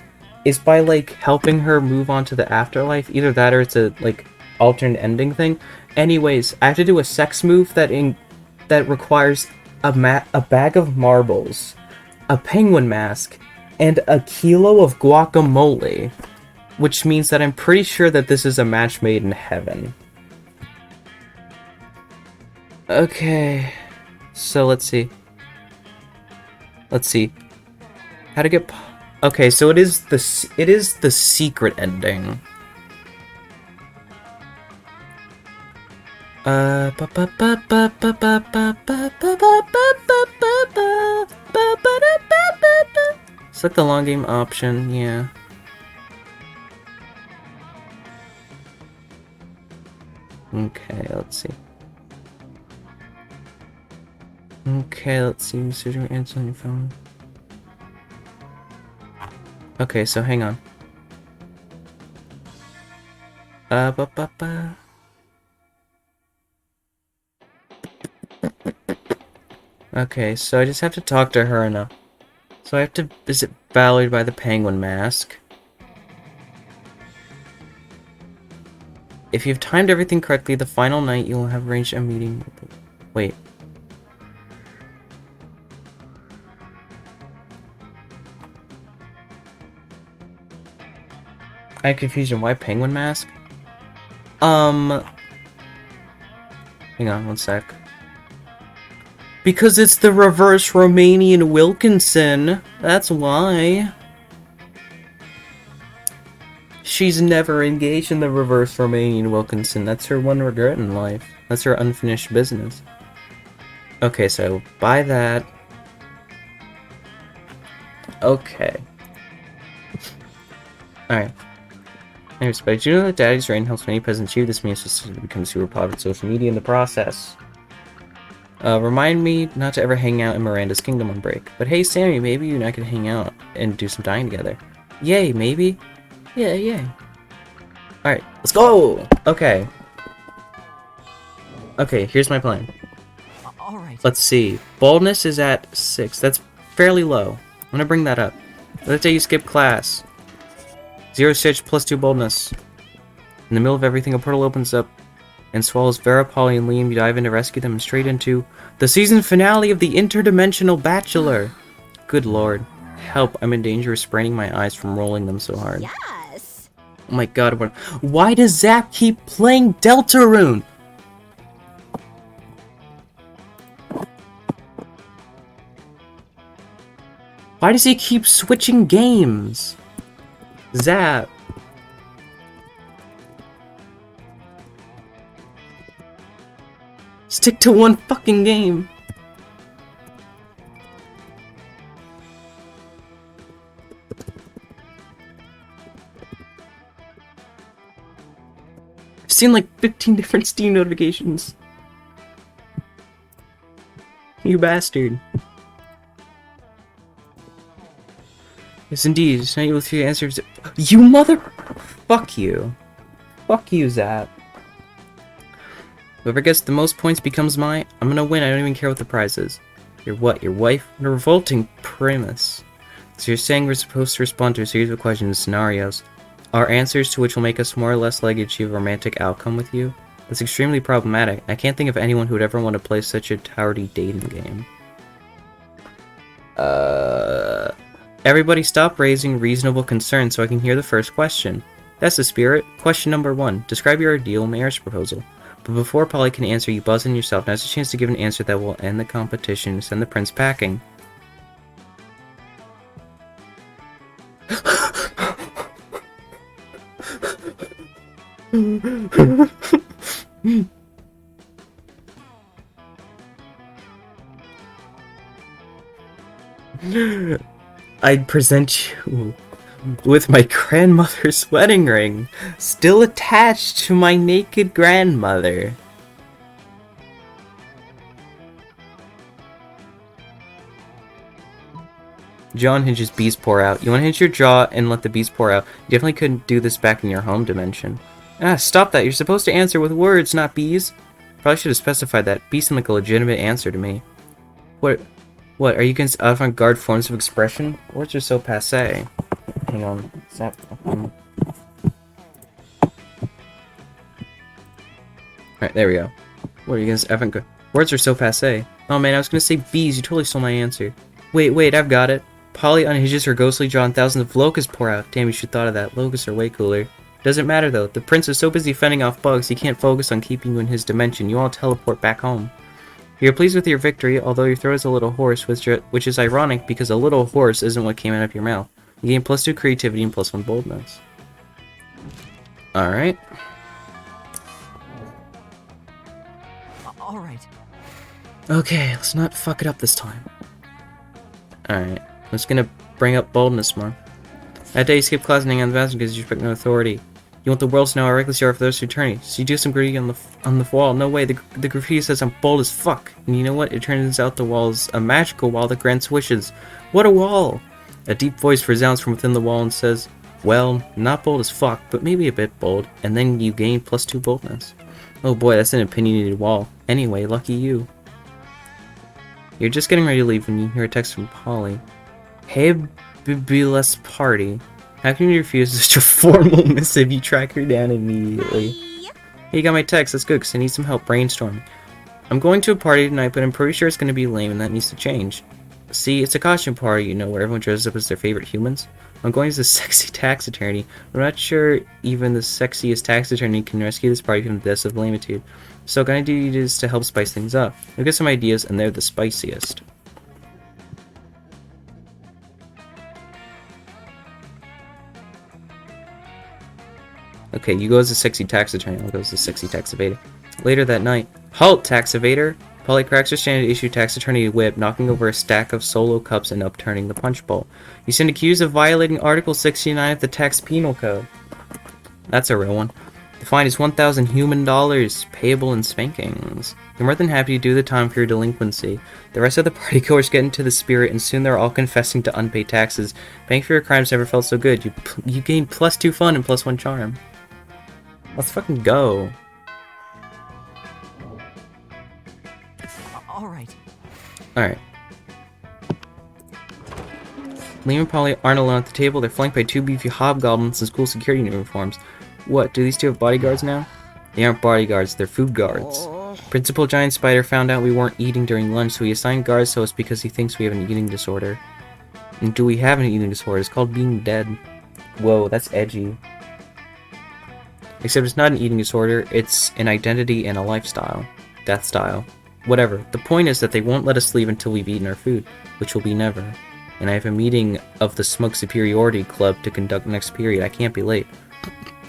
is by like helping her move on to the afterlife. Either that or it's a like alternate ending thing. Anyways, I have to do a sex move that requires a bag of marbles, a penguin mask, and a kilo of guacamole, which means that I'm pretty sure that this is a match made in heaven. Okay, so let's see. How to get... Okay, so it is the secret ending. Select the long game option, yeah. Okay, let's see. Okay, let's see. Search your answer on your phone. Okay, so hang on. Okay, so I just have to talk to her enough. So I have to visit Ballard by the Penguin Mask. If you've timed everything correctly, the final night you'll have arranged a meeting with the... Wait. I had confusion. Why Penguin Mask? Hang on one sec. Because it's the reverse Romanian Wilkinson. That's why. She's never engaged in the reverse Romanian Wilkinson. That's her one regret in life. That's her unfinished business. Okay, so buy that. Okay. Alright. I respect you know that Daddy's Reign helps many peasants achieve this means to become super popular on social media in the process. Remind me not to ever hang out in Miranda's kingdom on break. But hey, Sammy, maybe you and I could hang out and do some dying together. Yay, maybe? Yeah, yay. Alright, let's go! Okay. Okay, here's my plan.
All right.
Let's see. Boldness is at 6. That's fairly low. I'm gonna bring that up. Let's say you skip class. 0 stitch plus 2 boldness. In the middle of everything, a portal opens up and swallows Vera, Polly, and Liam. You dive in to rescue them and straight into the season finale of The Interdimensional Bachelor. Good lord. Help, I'm in danger of spraining my eyes from rolling them so hard.
Yes.
Oh my god, why does Zap keep playing Deltarune? Why does he keep switching games? Zap. Stick to one fucking game. I've seen like 15 different Steam notifications. You bastard. Yes, indeed. It's not able to answer. You mother... Fuck you. Fuck you, Zap. Whoever gets the most points becomes mine. I'm gonna win. I don't even care what the prize is. You're what? Your wife? What a revolting premise. So you're saying we're supposed to respond to a series of questions and scenarios. Our answers to which will make us more or less likely to achieve a romantic outcome with you? That's extremely problematic. I can't think of anyone who would ever want to play such a tardy dating game. Everybody stop raising reasonable concerns so I can hear the first question. That's the spirit. Question number 1. Describe your ideal marriage proposal. But before Polly can answer, you buzz in yourself. Now's a chance to give an answer that will end the competition and send the prince packing. I'd present you with my grandmother's wedding ring, still attached to my naked grandmother. Jaw hinges, bees pour out. You want to hinge your jaw and let the bees pour out. You definitely couldn't do this back in your home dimension. Ah, stop that. You're supposed to answer with words, not bees. Probably should have specified that. Bees seem like a legitimate answer to me. What, are you against avant-garde forms of expression? Words are so passé. Hang on. Zap. Alright, there we go. What are you against avant-garde? Words are so passé. Oh man, I was gonna say bees. You totally stole my answer. Wait, I've got it. Polly unhinges her ghostly jaw and thousands of locusts pour out. Damn, you should have thought of that. Locusts are way cooler. Doesn't matter though. The prince is so busy fending off bugs, he can't focus on keeping you in his dimension. You all teleport back home. You're pleased with your victory, although your throat is a little hoarse, which is ironic because a little horse isn't what came out of your mouth. You gain +2 creativity and +1 boldness. Alright.
Alright.
Okay, let's not fuck it up this time. Alright, I'm just gonna bring up boldness more. That day you skip class and hang on the bathroom because you respect no authority. You want the world to know how reckless you are for those who turn you. So you do some graffiti on the wall. No way, the graffiti says I'm bold as fuck. And you know what? It turns out the wall is a magical wall that grants wishes. What a wall! A deep voice resounds from within the wall and says, well, not bold as fuck, but maybe a bit bold. And then you gain +2 boldness. Oh boy, that's an opinionated wall. Anyway, lucky you. You're just getting ready to leave when you hear a text from Polly. Hey, let's party. How can you refuse such a formal missive? You track her down immediately. Hey, you got my text. That's good, because I need some help brainstorming. I'm going to a party tonight, but I'm pretty sure it's going to be lame, and that needs to change. See, it's a costume party, you know, where everyone dresses up as their favorite humans. I'm going as a sexy tax attorney. I'm not sure even the sexiest tax attorney can rescue this party from the deaths of lamitude. So what I do is to help spice things up. I've got some ideas, and they're the spiciest. Okay, you go as a sexy tax attorney, I'll go as a sexy tax evader. Later that night, halt, tax evader! Polly cracks her standard issue tax attorney whip, knocking over a stack of solo cups and upturning the punch bowl. You stand accused of violating Article 69 of the Tax Penal Code. That's a real one. The fine is 1,000 human dollars, payable in spankings. You're more than happy to do the time for your delinquency. The rest of the partygoers get into the spirit, and soon they're all confessing to unpaid taxes. Paying for your crimes never felt so good. You gain +2 fun and +1 charm. Let's fucking go.
Alright.
Alright. Liam and Polly aren't alone at the table. They're flanked by 2 beefy hobgoblins in school security uniforms. What, do these 2 have bodyguards now? They aren't bodyguards, they're food guards. Principal Giant Spider found out we weren't eating during lunch, so he assigned guards to us because he thinks we have an eating disorder. And do we have an eating disorder? It's called being dead. Whoa, that's edgy. Except it's not an eating disorder, it's an identity and a lifestyle. Death style. Whatever. The point is that they won't let us leave until we've eaten our food, which will be never. And I have a meeting of the Smoke Superiority Club to conduct next period. I can't be late.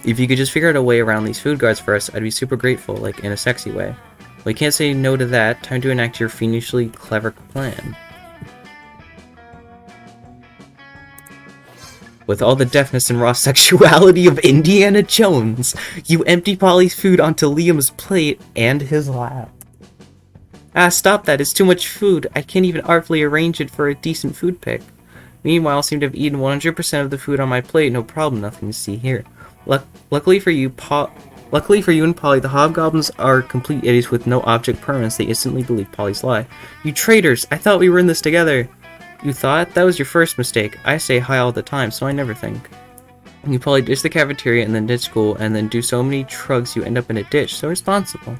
If you could just figure out a way around these food guards for us, I'd be super grateful, like in a sexy way. Well, you can't say no to that. Time to enact your fiendishly clever plan. With all the deafness and raw sexuality of Indiana Jones, you empty Polly's food onto Liam's plate and his lap. Ah, stop that, it's too much food. I can't even artfully arrange it for a decent food pick. Meanwhile, I seem to have eaten 100% of the food on my plate, no problem, nothing to see here. Luckily for you, Luckily for you and Polly, the hobgoblins are complete idiots with no object permanence. They instantly believe Polly's lie. You traitors! I thought we were in this together! You thought? That was your first mistake. I say hi all the time, so I never think. You probably ditch the cafeteria and then ditch school, and then do so many trugs you end up in a ditch. So responsible.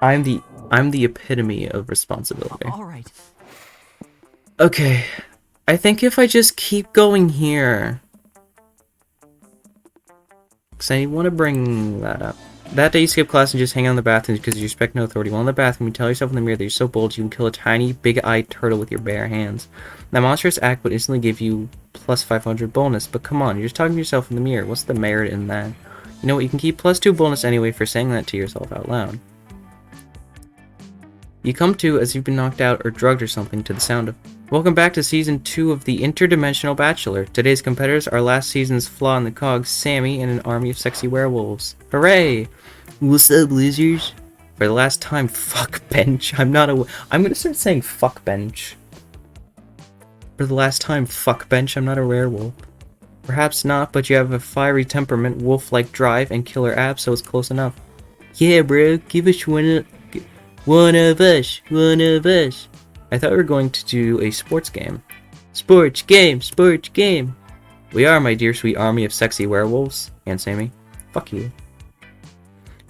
I'm the epitome of responsibility.
All right.
Okay. I think if I just keep going here... Because I want to bring that up. That day you skip class and just hang out in the bathrooms because you respect no authority. While in the bathroom, you tell yourself in the mirror that you're so bold you can kill a tiny, big-eyed turtle with your bare hands. That monstrous act would instantly give you plus 500 bonus, but come on, you're just talking to yourself in the mirror. What's the merit in that? You know what, you can keep plus 2 bonus anyway for saying that to yourself out loud. You come to as you've been knocked out or drugged or something to the sound of... Welcome back to Season 2 of The Interdimensional Bachelor. Today's competitors are last season's flaw in the cogs, Sammy, and an army of sexy werewolves. Hooray! What's up, losers? For the last time, fuck bench. I'm gonna start saying fuck bench. For the last time, fuck bench, I'm not a werewolf. Perhaps not, but you have a fiery temperament, wolf-like drive, and killer abs, so it's close enough. Yeah, bro, give us one of us. I thought we were going to do a sports game. Sports game! We are, my dear sweet army of sexy werewolves. And Sammy. Fuck you.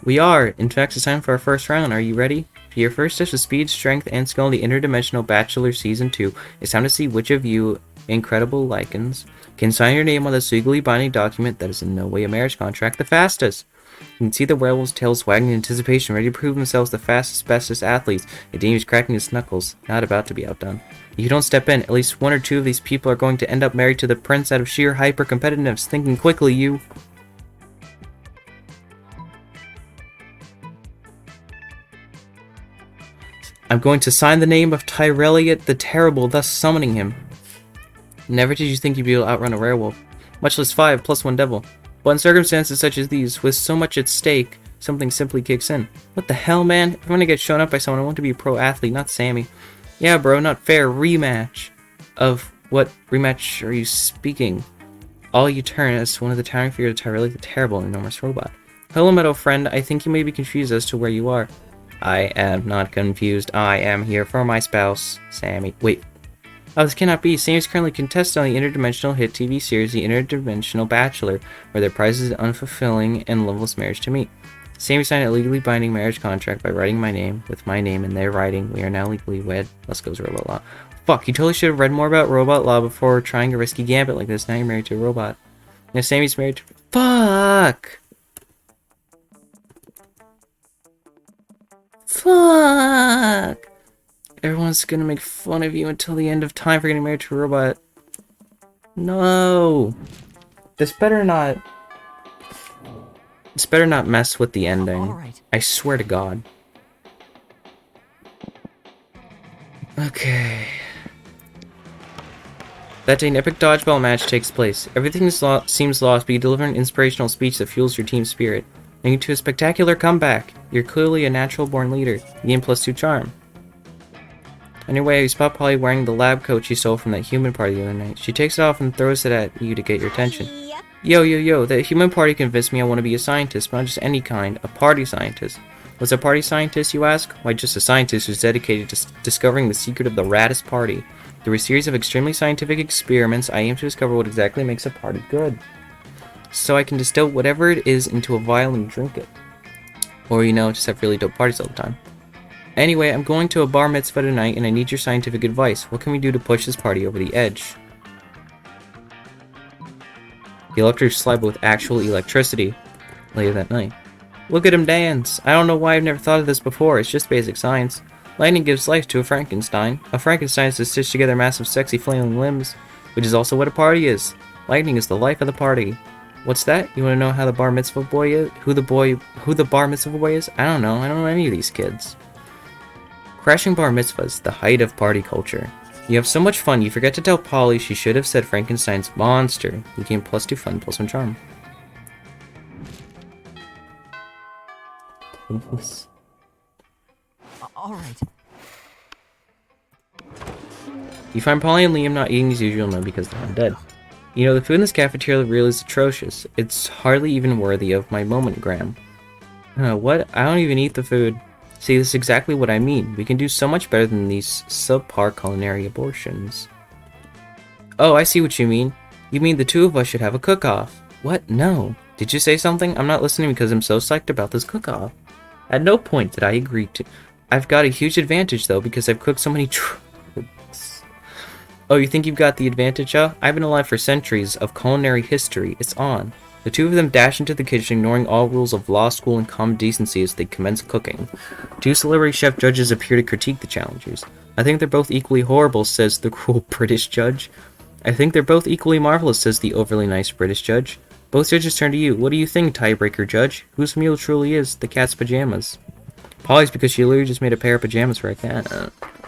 We are. In fact, it's time for our first round. Are you ready? For your first test of speed, strength, and skill in the Interdimensional Bachelor Season 2, it's time to see which of you incredible lichens can sign your name on this legally binding document that is in no way a marriage contract the fastest. You can see the werewolves' tails wagging in anticipation, ready to prove themselves the fastest, bestest athletes. Dean cracking his knuckles, not about to be outdone. If you don't step in, at least 1 or 2 of these people are going to end up married to the prince out of sheer hyper-competitiveness. Thinking quickly, you... I'm going to sign the name of Tyrelliot the Terrible, thus summoning him. Never did you think you'd be able to outrun a werewolf, much less 5 plus 1 devil. But in circumstances such as these, with so much at stake, something simply kicks in. What the hell, man? If I'm gonna get shown up by someone, I want to be a pro athlete, not Sammy. Yeah, bro, not fair. Rematch. Of what rematch are you speaking? All you turn as one of the towering figures of Tyrelliot the Terrible, an enormous robot. Hello, metal friend. I think you may be confused as to where you are. I am not confused. I am here for my spouse, Sammy. Wait. Oh, this cannot be. Sammy is currently contested on the interdimensional hit TV series The Interdimensional Bachelor, where their prize is an unfulfilling and loveless marriage to meet. Sammy signed a legally binding marriage contract by writing my name, with my name in their writing. We are now legally wed. Let's go to Robot Law. Fuck, you totally should have read more about Robot Law before trying a risky gambit like this. Now you're married to a robot. Now Sammy's married to... Fuck! Fuck! Everyone's gonna make fun of you until the end of time for getting married to a robot. No! This better not mess with the ending.
All right.
I swear to God. Okay. That day, an epic dodgeball match takes place. Everything seems lost, but you deliver an inspirational speech that fuels your team spirit, leading to a spectacular comeback. You're clearly a natural-born leader. You gain +2 charm. On your way, you spot Polly wearing the lab coat she stole from that human party the other night. She takes it off and throws it at you to get your attention. Yo, that human party convinced me I want to be a scientist, but not just any kind, a party scientist. What's a party scientist, you ask? Why, just a scientist who's dedicated to discovering the secret of the raddest party. Through a series of extremely scientific experiments, I aim to discover what exactly makes a party good, so I can distill whatever it is into a vial and drink it. Or, just have really dope parties all the time. Anyway, I'm going to a bar mitzvah tonight, and I need your scientific advice. What can we do to push this party over the edge? The electric slide with actual electricity. Later that night. Look at him dance! I don't know why I've never thought of this before, it's just basic science. Lightning gives life to a Frankenstein. A Frankenstein is to stitch together massive sexy flailing limbs, which is also what a party is. Lightning is the life of the party. What's that? You want to know how the bar mitzvah boy is? Who the bar mitzvah boy is? I don't know any of these kids. Crashing bar mitzvahs, the height of party culture. You have so much fun, you forget to tell Polly she should have said Frankenstein's monster. You gain +2 fun, +1 charm.
All right.
You find Polly and Liam not eating as usual, no, because they're undead. You know, the food in this cafeteria really is atrocious. It's hardly even worthy of my moment, Graham. What? I don't even eat the food. See, this is exactly what I mean. We can do so much better than these subpar culinary abortions. Oh, I see what you mean. You mean the two of us should have a cook-off. What? No. Did you say something? I'm not listening because I'm so psyched about this cook-off. At no point did I agree to... I've got a huge advantage, though, because I've cooked so many drugs. Oh, you think you've got the advantage, huh? I've been alive for centuries of culinary history. It's on. The two of them dash into the kitchen, ignoring all rules of law school and common decency as they commence cooking. Two celebrity chef judges appear to critique the challengers. I think they're both equally horrible, says the cruel British judge. I think they're both equally marvelous, says the overly nice British judge. Both judges turn to you. What do you think, tiebreaker judge? Whose meal truly is the cat's pajamas? Polly's, because she literally just made a pair of pajamas for a cat.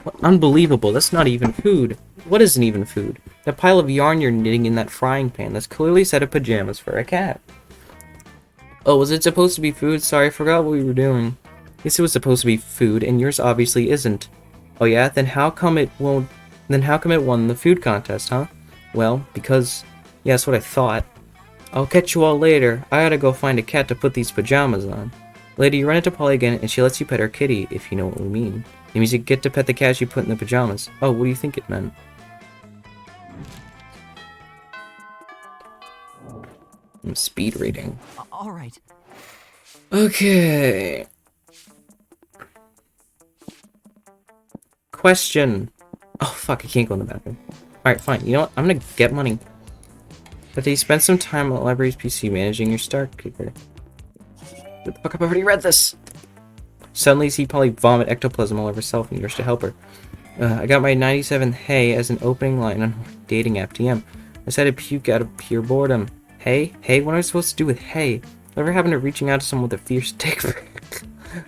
What? Unbelievable. That's not even food. What isn't even food? That pile of yarn you're knitting in that frying pan. That's clearly a set of pajamas for a cat. Oh, was it supposed to be food? Sorry, I forgot what we were doing. Yes, it was supposed to be food, and yours obviously isn't. Oh yeah? Then how come it won't... Then how come it won the food contest, huh? Well, because... Yeah, that's what I thought. I'll catch you all later. I gotta go find a cat to put these pajamas on. Later, you run into Polly again, and she lets you pet her kitty, if you know what we mean. It means you get to pet the cat you put in the pajamas. Oh, what do you think it meant? Speed reading.
All right.
Okay. Question. Oh, fuck, I can't go in the bathroom. Alright, fine. You know what? I'm gonna get money. But they spent some time at the library's PC managing your Starkeeper. What the fuck, I've already read this! Suddenly, you see Polly vomit ectoplasm all over herself and you rush to help her. I got my 97 hey as an opening line on dating app TM. I decided to puke out of pure boredom. Hey? Hey? What am I supposed to do with hey? Whatever happened to reaching out to someone with a fierce dick?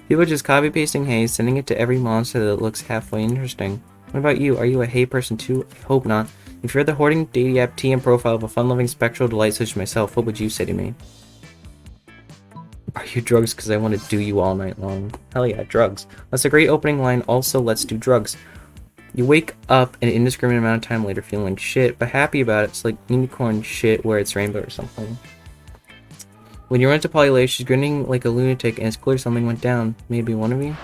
People are just copy-pasting hey, sending it to every monster that looks halfway interesting. What about you? Are you a hey person too? I hope not. If you're the hoarding dating app TM profile of a fun-loving spectral delight such as myself, what would you say to me? Are you drugs? Because I want to do you all night long. Hell yeah, drugs. That's a great opening line. Also, let's do drugs. You wake up an indiscriminate amount of time later feeling like shit, but happy about it. It's like unicorn shit where it's rainbow or something. When you run into Polly later, she's grinning like a lunatic and it's clear something went down. Maybe one of you?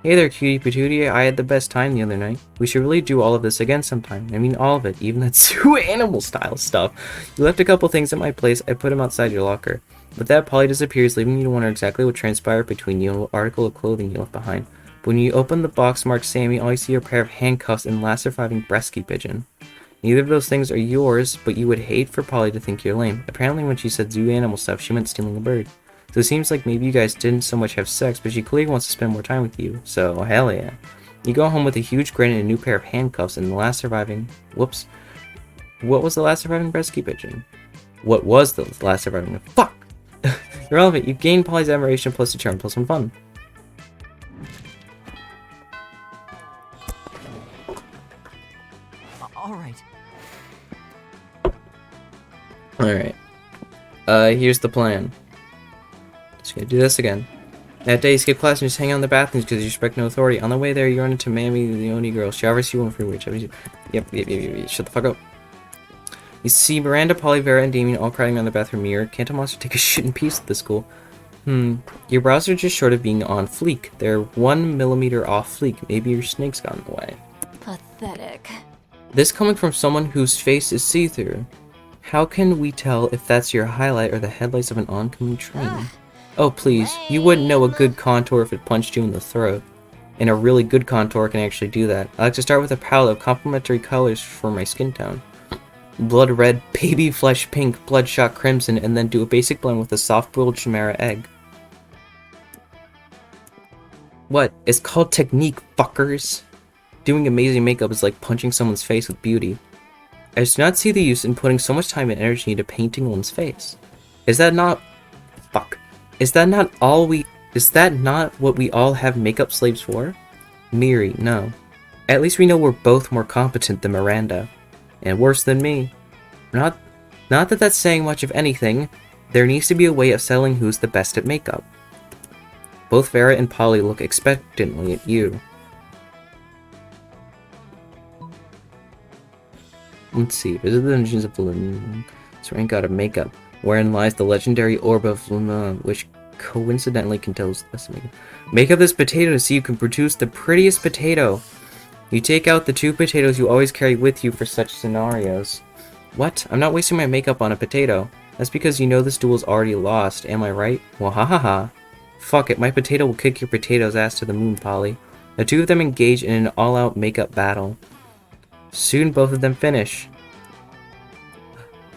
Hey there, cutie patootie. I had the best time the other night. We should really do all of this again sometime. I mean all of it, even that zoo animal style stuff. You left a couple things at my place. I put them outside your locker. With that, Polly disappears, leaving you to wonder exactly what transpired between you and what article of clothing you left behind. But when you open the box marked Sammy, all you see are a pair of handcuffs and last surviving breastski pigeon. Neither of those things are yours, but you would hate for Polly to think you're lame. Apparently when she said zoo animal stuff, she meant stealing a bird. So it seems like maybe you guys didn't so much have sex, but she clearly wants to spend more time with you. So, hell yeah. You go home with a huge grin and a new pair of handcuffs and the last surviving... Whoops. What was the last surviving breastski pigeon? What was the last surviving... Fuck! Irrelevant. You gain Polly's admiration plus a charm plus some fun.
All right.
Alright. Here's the plan. Just gonna do this again. That day, you skip class and just hang out in the bathrooms because you respect no authority. On the way there, you run into Mammy, the only girl. She offers you one free witch. Yep. Shut the fuck up. You see Miranda, Polly, Vera, and Damien all crying around the bathroom mirror. Can't a monster take a shit in peace at this school? Your brows are just short of being on fleek. They're 1 millimeter off fleek. Maybe your snake's got in the way.
Pathetic.
This coming from someone whose face is see-through. How can we tell if that's your highlight or the headlights of an oncoming train? Oh please, you wouldn't know a good contour if it punched you in the throat. And a really good contour can actually do that. I like to start with a palette of complementary colors for my skin tone. Blood red, baby flesh pink, bloodshot crimson, and then do a basic blend with a soft-boiled chimera egg. What? It's called technique, fuckers! Doing amazing makeup is like punching someone's face with beauty. I just do not see the use in putting so much time and energy into painting one's face. Is that not... Fuck. Is that not what we all have makeup slaves for? Miri, no. At least we know we're both more competent than Miranda. And worse than me. Not that that's saying much of anything. There needs to be a way of settling who's the best at makeup. Both Vera and Polly look expectantly at you. Let's see. Visit the dungeons of Luna. Rank out of makeup, wherein lies the legendary orb of Luna, which coincidentally contains this makeup. Make up this potato to see you can produce the prettiest potato. You take out the 2 potatoes you always carry with you for such scenarios. What? I'm not wasting my makeup on a potato. That's because you know this duel's already lost, am I right? Well, ha ha ha. Fuck it, my potato will kick your potato's ass to the moon, Polly. The 2 of them engage in an all-out makeup battle. Soon both of them finish.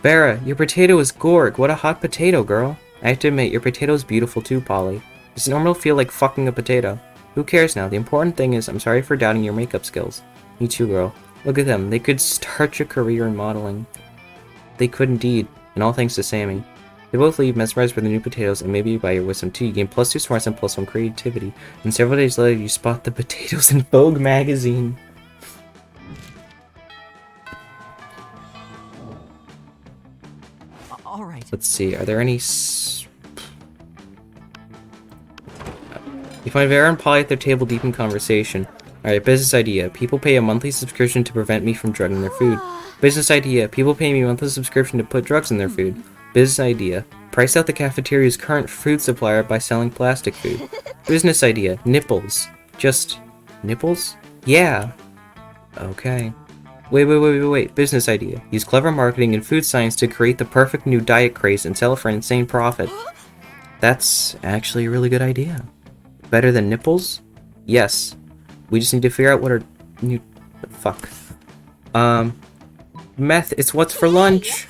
Vera, your potato is gorg. What a hot potato, girl. I have to admit, your potato is beautiful too, Polly. Does it normally feel like fucking a potato? Who cares now? The important thing is, I'm sorry for doubting your makeup skills. Me too, girl. Look at them. They could start your career in modeling. They could indeed, and all thanks to Sammy. They both leave mesmerized by the new potatoes, and maybe by your wisdom too. You gain +2 smarts and +1 creativity. And several days later, you spot the potatoes in Vogue magazine.
All right.
Let's see, are there any You find Vera and Polly at their table deep in conversation. Alright, business idea. People pay a monthly subscription to prevent me from drugging their food. Business idea. People pay me a monthly subscription to put drugs in their food. Business idea. Price out the cafeteria's current food supplier by selling plastic food. Business idea. Nipples. Just... nipples? Yeah. Okay. Wait. Business idea. Use clever marketing and food science to create the perfect new diet craze and sell it for an insane profit. That's actually a really good idea. Better than nipples? Yes. We just need to figure out what our new... fuck. Meth, it's what's for lunch!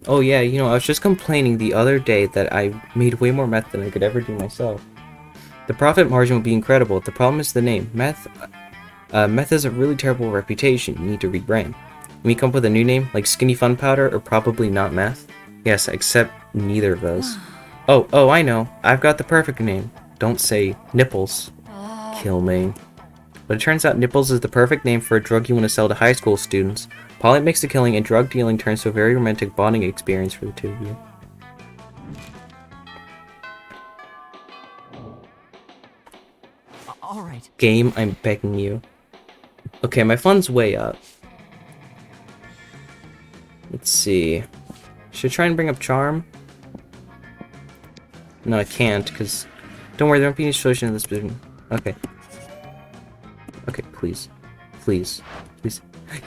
Oh yeah, you know, I was just complaining the other day that I made way more meth than I could ever do myself. The profit margin would be incredible. The problem is the name. Meth has a really terrible reputation. You need to rebrand. Can we come up with a new name, like Skinny Fun Powder, or probably not meth? Yes, except neither of those. Oh, I know. I've got the perfect name. Don't say nipples. Kill me. But it turns out nipples is the perfect name for a drug you want to sell to high school students. Polly makes the killing and drug dealing turns to a very romantic bonding experience for the 2 of you.
All right.
Game, I'm begging you. Okay, my fun's way up. Let's see. Should I try and bring up Charm? No, I can't, because... Don't worry, there won't be any solution to this business. Okay. Okay, please. Please.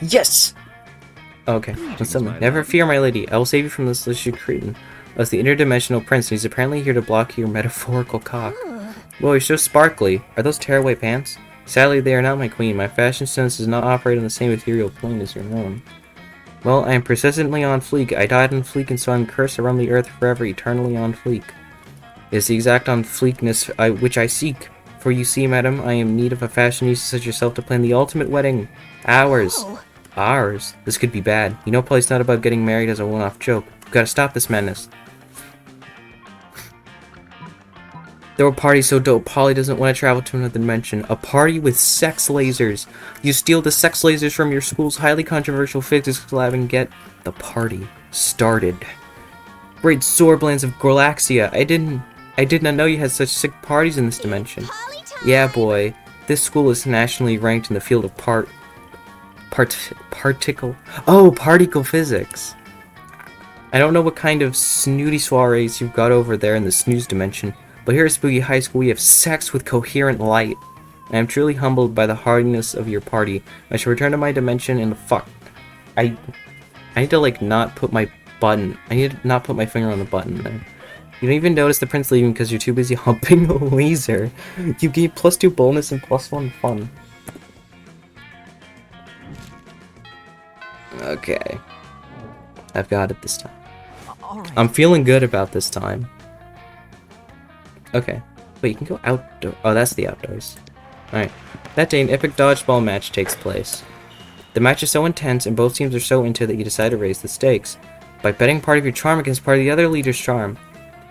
Yes! Okay, never fear, my lady. I will save you from this malicious cretin. As the interdimensional prince, he's apparently here to block your metaphorical cock. Whoa, you're so sparkly. Are those tearaway pants? Sadly, they are not my queen. My fashion sense does not operate on the same ethereal plane as your own. Well, I am persistently on fleek. I died on fleek, and so I'm cursed around the earth forever, eternally on fleek. It is the exact on fleekness which I seek. For you see, madam, I am in need of a fashionista such as yourself to plan the ultimate wedding. Ours.
Oh.
Ours? This could be bad. You know Polly's not about getting married as a one-off joke. We've got to stop this madness. There were parties so dope, Polly doesn't want to travel to another dimension. A party with sex lasers. You steal the sex lasers from your school's highly controversial physics lab and get the party started. Great Zorblans of Gorlaxia. I did not know you had such sick parties in this dimension. Yeah, boy. This school is nationally ranked in the field of particle physics. I don't know what kind of snooty soirees you've got over there in the snooze dimension, but here at Spooky High School we have sex with coherent light. I am truly humbled by the hardiness of your party. I shall return to my dimension and fuck. I need to like not put my button. I need to not put my finger on the button there. You don't even notice the prince leaving because you're too busy humping a laser. You gain +2 boldness and +1 fun. Okay. I've got it this time.
All right.
I'm feeling good about this time. Okay. Wait, you can go outdoor. Oh, that's the outdoors. Alright. That day, an epic dodgeball match takes place. The match is so intense and both teams are so into it that you decide to raise the stakes. By betting part of your charm against part of the other leader's charm.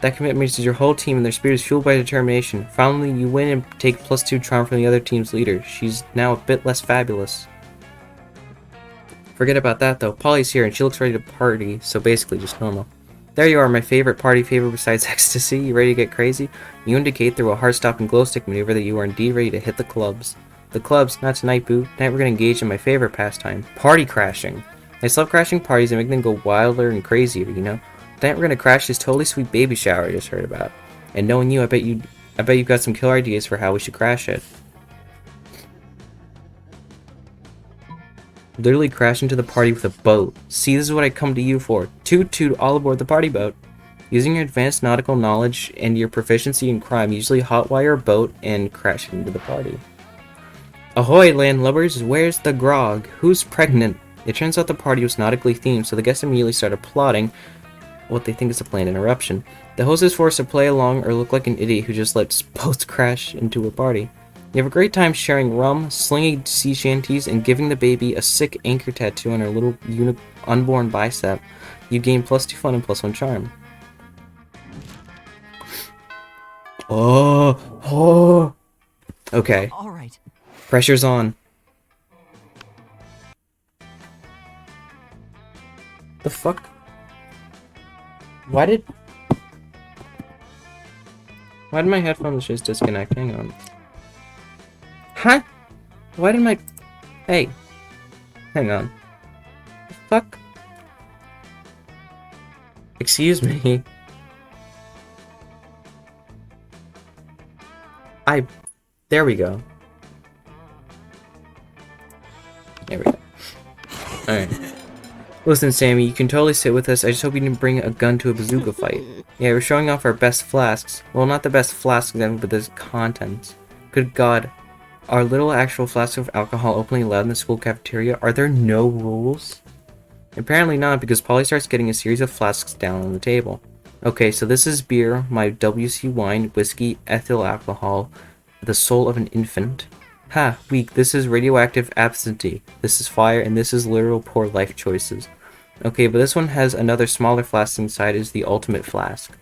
That commitment is your whole team and their spirit is fueled by determination. Finally, you win and take +2 charm from the other team's leader. She's now a bit less fabulous. Forget about that though. Polly's here and she looks ready to party, so basically just normal. There you are, my favorite party favor besides ecstasy. You ready to get crazy? You indicate through a heart-stopping glow stick maneuver that you are indeed ready to hit the clubs. The clubs? Not tonight, boo. Tonight we're gonna engage in my favorite pastime, party crashing. I just love crashing parties and making them go wilder and crazier, you know? Tonight we're gonna crash this totally sweet baby shower I just heard about. And knowing you, I bet you've got some killer ideas for how we should crash it. Literally crash into the party with a boat. See, this is what I come to you for. Toot toot all aboard the party boat. Using your advanced nautical knowledge and your proficiency in crime, usually hotwire a boat and crash it into the party. Ahoy, landlubbers, where's the grog? Who's pregnant? It turns out the party was nautically themed, so the guests immediately started plotting what they think is a planned interruption. The host is forced to play along or look like an idiot who just lets boats crash into a party. You have a great time sharing rum, slinging sea shanties, and giving the baby a sick anchor tattoo on her little unborn bicep. You gain +2 fun and +1 charm. Oh. Okay.
All right.
Pressure's on. The fuck? Why did my headphones just disconnect? Hang on. Huh? Why did my... Hey. Hang on. The fuck? Excuse me. There we go. There we go. Alright. Listen, Sammy, you can totally sit with us. I just hope you didn't bring a gun to a bazooka fight. Yeah, we're showing off our best flasks. Well, not the best flasks, but the contents. Good God. Are little actual flasks of alcohol openly allowed in the school cafeteria? Are there no rules? Apparently not, because Polly starts getting a series of flasks down on the table. Okay, so this is beer, my WC wine, whiskey, ethyl alcohol, the soul of an infant. Ha, weak, this is radioactive absinthe, this is fire, and this is literal poor life choices. Okay, but this one has another smaller flask inside, is the ultimate flask.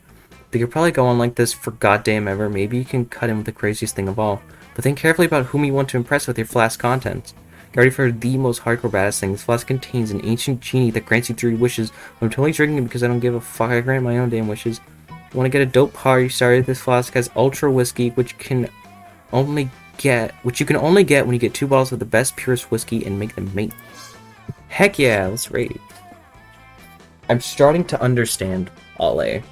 They could probably go on like this for goddamn ever, maybe you can cut in with the craziest thing of all. But think carefully about whom you want to impress with your flask contents. Get ready for the most hardcore baddest thing. This flask contains an ancient genie that grants you 3 wishes. I'm totally drinking it because I don't give a fuck, I grant my own damn wishes. Want to get a dope party started? This flask has ultra whiskey, which you can only get when you get 2 bottles of the best, purest whiskey and make them mate. Heck yeah, let's rate. I'm starting to understand Ale.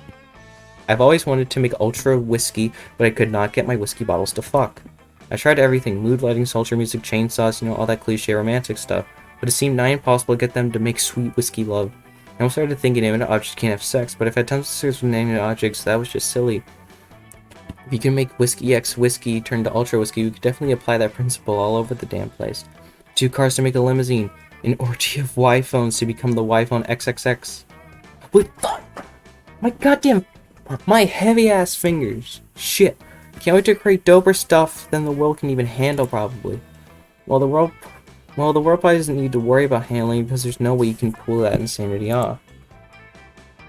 I've always wanted to make ultra whiskey, but I could not get my whiskey bottles to fuck. I tried everything, mood lighting, sultry music, chainsaws, you know, all that cliche romantic stuff, but it seemed nigh impossible to get them to make sweet whiskey love. I almost started thinking inanimate objects can't have sex, but if I had tons of sex with inanimate objects, that was just silly. If you can make whiskey x whiskey turn to ultra whiskey, we could definitely apply that principle all over the damn place. 2 cars to make a limousine, an orgy of Y-phones to become the Y-phone XXX. Wait, my goddamn, my heavy-ass fingers. Shit. Can't wait to create doper stuff than the world can even handle, probably. Well, the world probably doesn't need to worry about handling because there's no way you can pull that insanity off.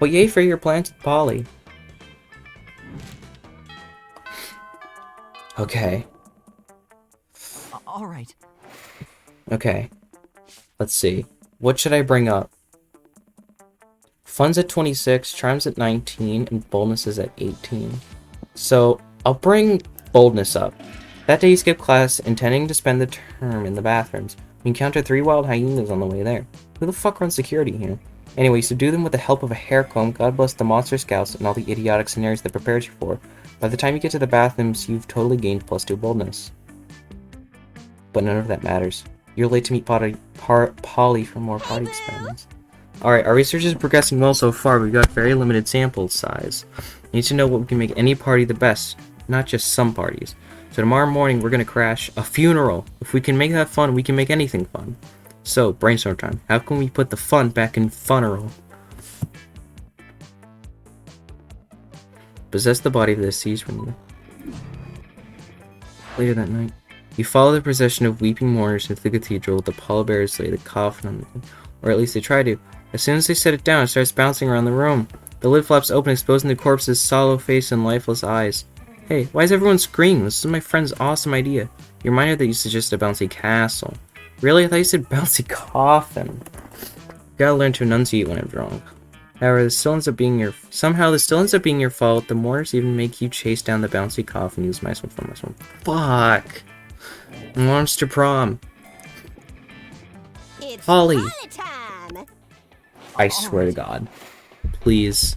But yay for your plans with Polly. Okay.
All right.
Okay. Let's see. What should I bring up? Fun's at 26, charms at 19, and boldness is at 18. So, I'll bring boldness up. That day you skip class, intending to spend the term in the bathrooms. You encounter 3 wild hyenas on the way there. Who the fuck runs security here? Anyway, subdue them with the help of a hair comb. God bless the monster scouts and all the idiotic scenarios that prepared you for. By the time you get to the bathrooms, you've totally gained +2 boldness. But none of that matters. You're late to meet Polly for more party experiments. Alright, our research is progressing well so far, but we've got very limited sample size. We need to know what we can make any party the best, not just some parties. So tomorrow morning, we're going to crash a funeral. If we can make that fun, we can make anything fun. So, brainstorm time. How can we put the fun back in funeral? Possess the body of the deceased from you. Later that night, you follow the procession of weeping mourners into the cathedral. The pallbearers lay the coffin on the... Or at least they try to. As soon as they set it down, it starts bouncing around the room. The lid flaps open, exposing the corpse's sallow face and lifeless eyes. Hey, why is everyone screaming? This is my friend's awesome idea. You reminded that you suggested a bouncy castle. Really? I thought you said bouncy coffin. You gotta learn to enunciate when I'm drunk. However, this still ends up being your... Somehow, this still ends up being your fault. The mourners even make you chase down the bouncy coffin. Use my one for my one. Fuck. Monster prom.
It's
Polly.
time.
I
All
swear to
right.
God. Please.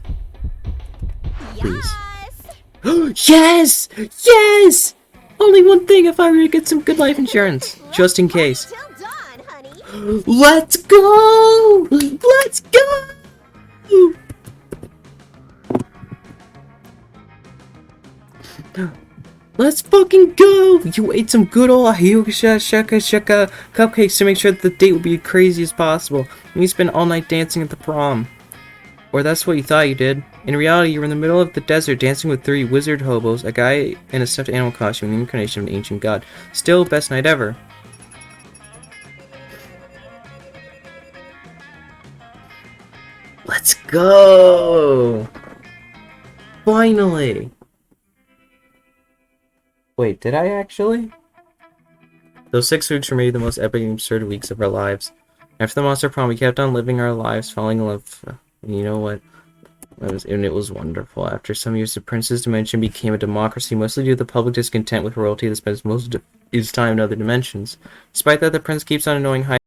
Please.
Yes!
Yes! Yes! Only one thing if I were to get some good life insurance. Just in case.
Till dawn, honey.
Let's go! Let's go! Let's fucking go! You ate some good old shaka cupcakes to make sure that the date would be as crazy as possible. And you spent all night dancing at the prom. Or that's what you thought you did. In reality, you were in the middle of the desert dancing with 3 wizard hobos, a guy in a stuffed animal costume, and the incarnation of an ancient god. Still, best night ever. Let's go! Finally! Wait, did I actually? Those 6 weeks were maybe the most epic and absurd weeks of our lives. After the monster prom, we kept on living our lives, falling in love. And you know what? It was wonderful. After some years, the Prince's Dimension became a democracy, mostly due to the public discontent with royalty that spends most of its time in other dimensions. Despite that, the Prince keeps on annoying high.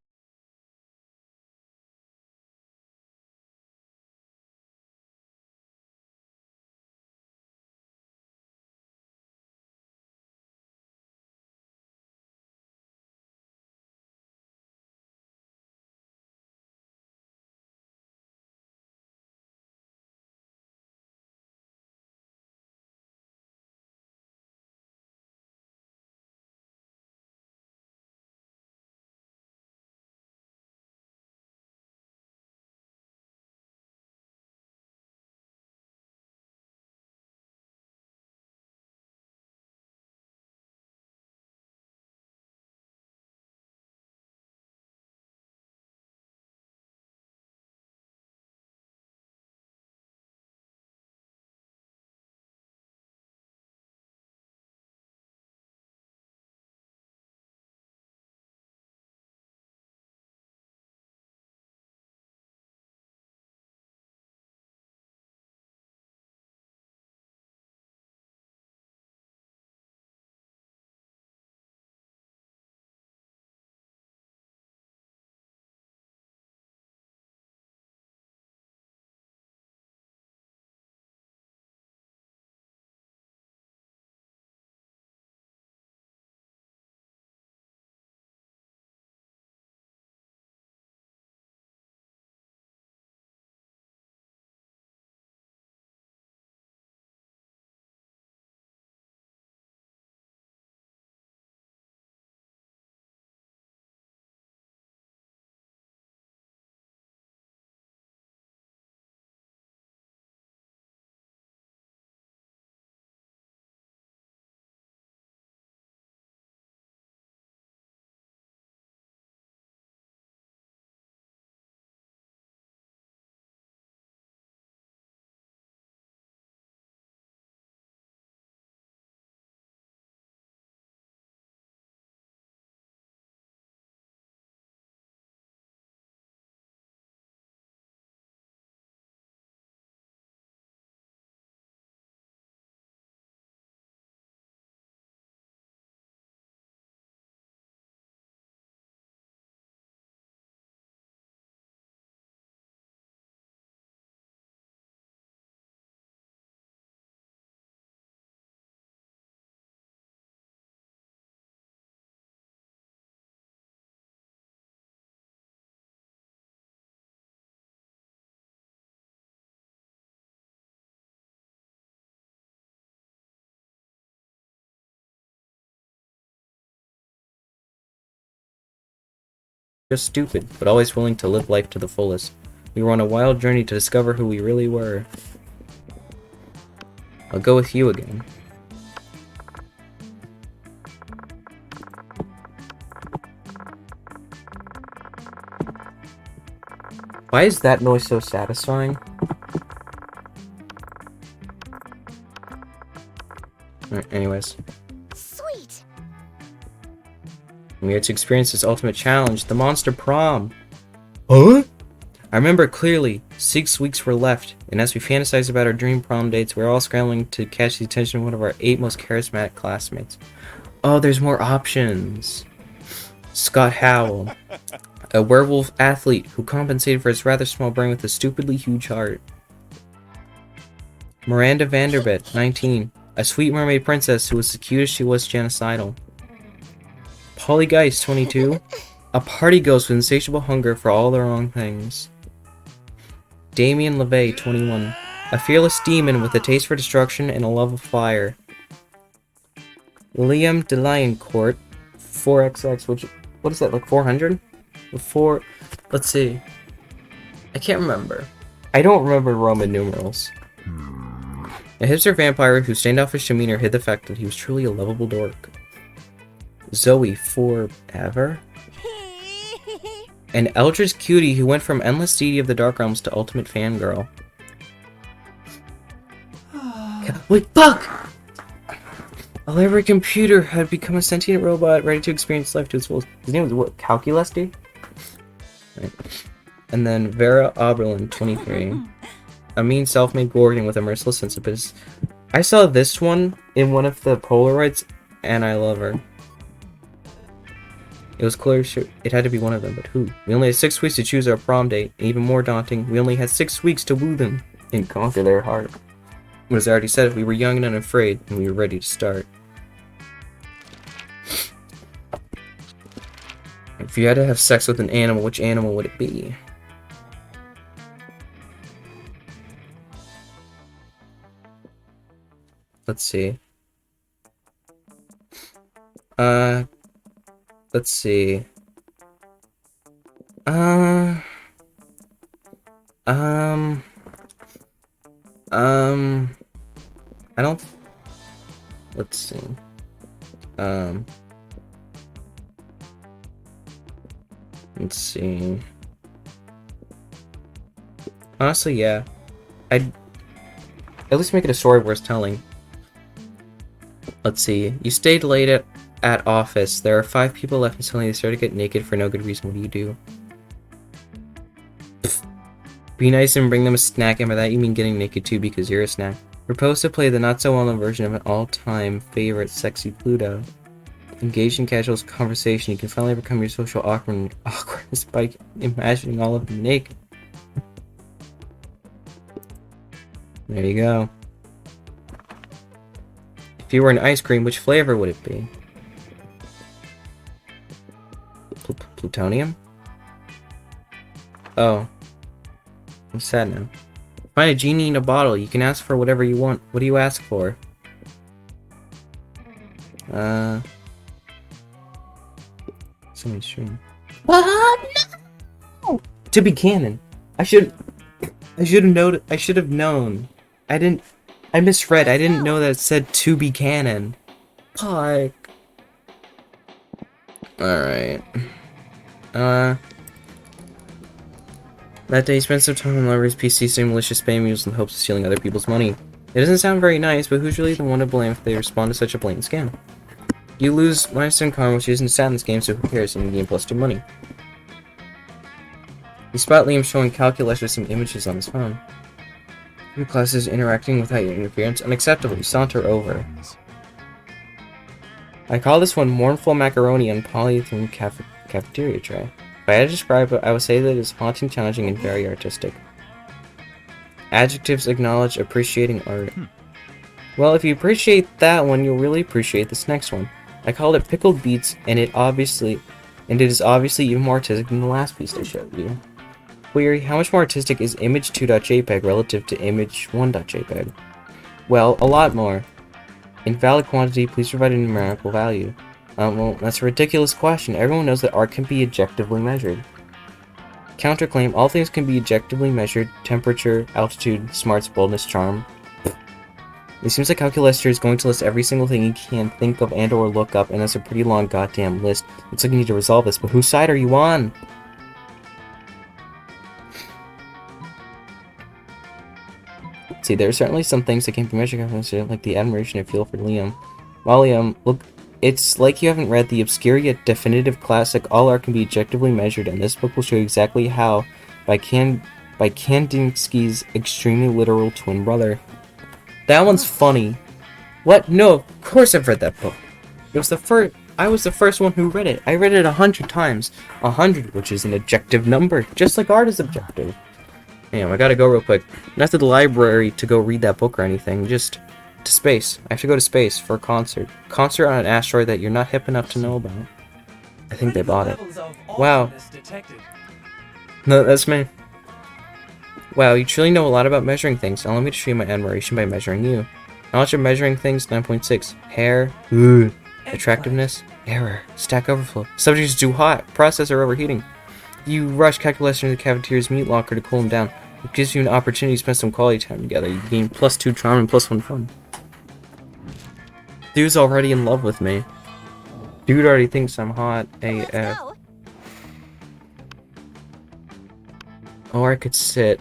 Just stupid, but always willing to live life to the fullest. We were on a wild journey to discover who we really were. I'll go with you again. Why is that noise so satisfying? Alright, anyways.
Sweet.
We had to experience this ultimate challenge, the monster prom. Huh? I remember clearly, 6 weeks were left, and as we fantasized about our dream prom dates, we were all scrambling to catch the attention of one of our 8 most charismatic classmates. Oh, there's more options. Scott Howell. A werewolf athlete who compensated for his rather small brain with a stupidly huge heart. Miranda Vanderbilt, 19. A sweet mermaid princess who was as cute as she was genocidal. Polly Geist, 22. A party ghost with insatiable hunger for all the wrong things. Damien LeVay, 21. A fearless demon with a taste for destruction and a love of fire. Liam DeLioncourt, 4XX, which, what is that, like 400? Let's see. I can't remember. I don't remember Roman numerals. A hipster vampire whose standoffish demeanor hid the fact that he was truly a lovable dork. Zoe, forever? An eldritch cutie who went from endless deity of the Dark Realms to ultimate fangirl. Wait, fuck! A library computer had become a sentient robot ready to experience life to its fullest. His name was what? Calculesty? Right. And then Vera Oberlin, 23. A mean self-made Gorgon with a merciless sense of business. I saw this one in one of the Polaroids, and I love her. It was clear it had to be one of them, but who? We only had 6 weeks to choose our prom date, and even more daunting, we only had 6 weeks to woo them and conquer their heart. As I already said, we were young and unafraid, and we were ready to start. If you had to have sex with an animal, which animal would it be? Let's see. Let's see. I don't. Let's see. Let's see. Honestly, yeah. I'd at least make it a story worth telling. Let's see. You stayed late at office. There are 5 people left and suddenly they start to get naked for no good reason. What do? Be nice and bring them a snack, and by that you mean getting naked too because you're a snack. Propose to play the not-so-well-known version of an all-time favorite, Sexy Pluto. Engage in casual conversation. You can finally overcome your social awkwardness by imagining all of them naked. There you go. If you were an ice cream, which flavor would it be? Plutonium? Oh. I'm sad now. Find a genie in a bottle. You can ask for whatever you want. What do you ask for? So mainstream. What? No! To be canon. I should have known. I misread. I didn't know that it said to be canon. Fuck. Alright. That day he spent some time on Lover's PC saying malicious spam emails in the hopes of stealing other people's money. It doesn't sound very nice, but who's really the one to blame if they respond to such a blatant scam? You lose -10 karma, which isn't stat in this game, so who cares? You gain +2 money. You spot Liam showing calculus with some images on his phone. Your class is interacting without your interference. Unacceptable. You saunter over. I call this one mournful macaroni on polyethylene cafeteria tray. If I had to describe it, I would say that it is haunting, challenging, and very artistic. Adjectives acknowledge appreciating art. Well, if you appreciate that one, you'll really appreciate this next one. I called it Pickled Beets, and it is obviously even more artistic than the last piece I showed you. Query, how much more artistic is image2.jpg relative to image1.jpg? Well, a lot more. Invalid quantity, please provide a numerical value. Well, that's a ridiculous question. Everyone knows that art can be objectively measured. Counterclaim, all things can be objectively measured. Temperature, altitude, smarts, boldness, charm. It seems like Calculester is going to list every single thing you can think of and or look up, and that's a pretty long goddamn list. Looks like you need to resolve this, but whose side are you on? See, there are certainly some things that can't be measured, like the admiration I feel for Liam. Well, Liam, look, it's like you haven't read the obscure yet definitive classic All Art Can Be Objectively Measured, and this book will show you exactly how, by Kandinsky's extremely literal twin brother. That one's funny. What? No, of course I've read that book. It was the I was the first one who read it. I read it 100 times. 100, which is an objective number, just like art is objective. Damn, I gotta go real quick. Not to the library to go read that book or anything, just to space. I have to go to space for a concert. Concert on an asteroid that you're not hip enough to know about. I think they bought it. Wow. No, that's me. Wow, you truly know a lot about measuring things. Allow me to show you my admiration by measuring you. Knowledge of measuring things, 9.6. Hair. Ugh. Attractiveness. Error. Stack overflow. Subject is too hot. Processor overheating. You rush calculator into the cafeteria's meat locker to cool him down. It gives you an opportunity to spend some quality time together. You gain +2 charm and +1 fun. Dude's already in love with me. Dude already thinks I'm hot
Let's
AF.
go.
Or I could sit.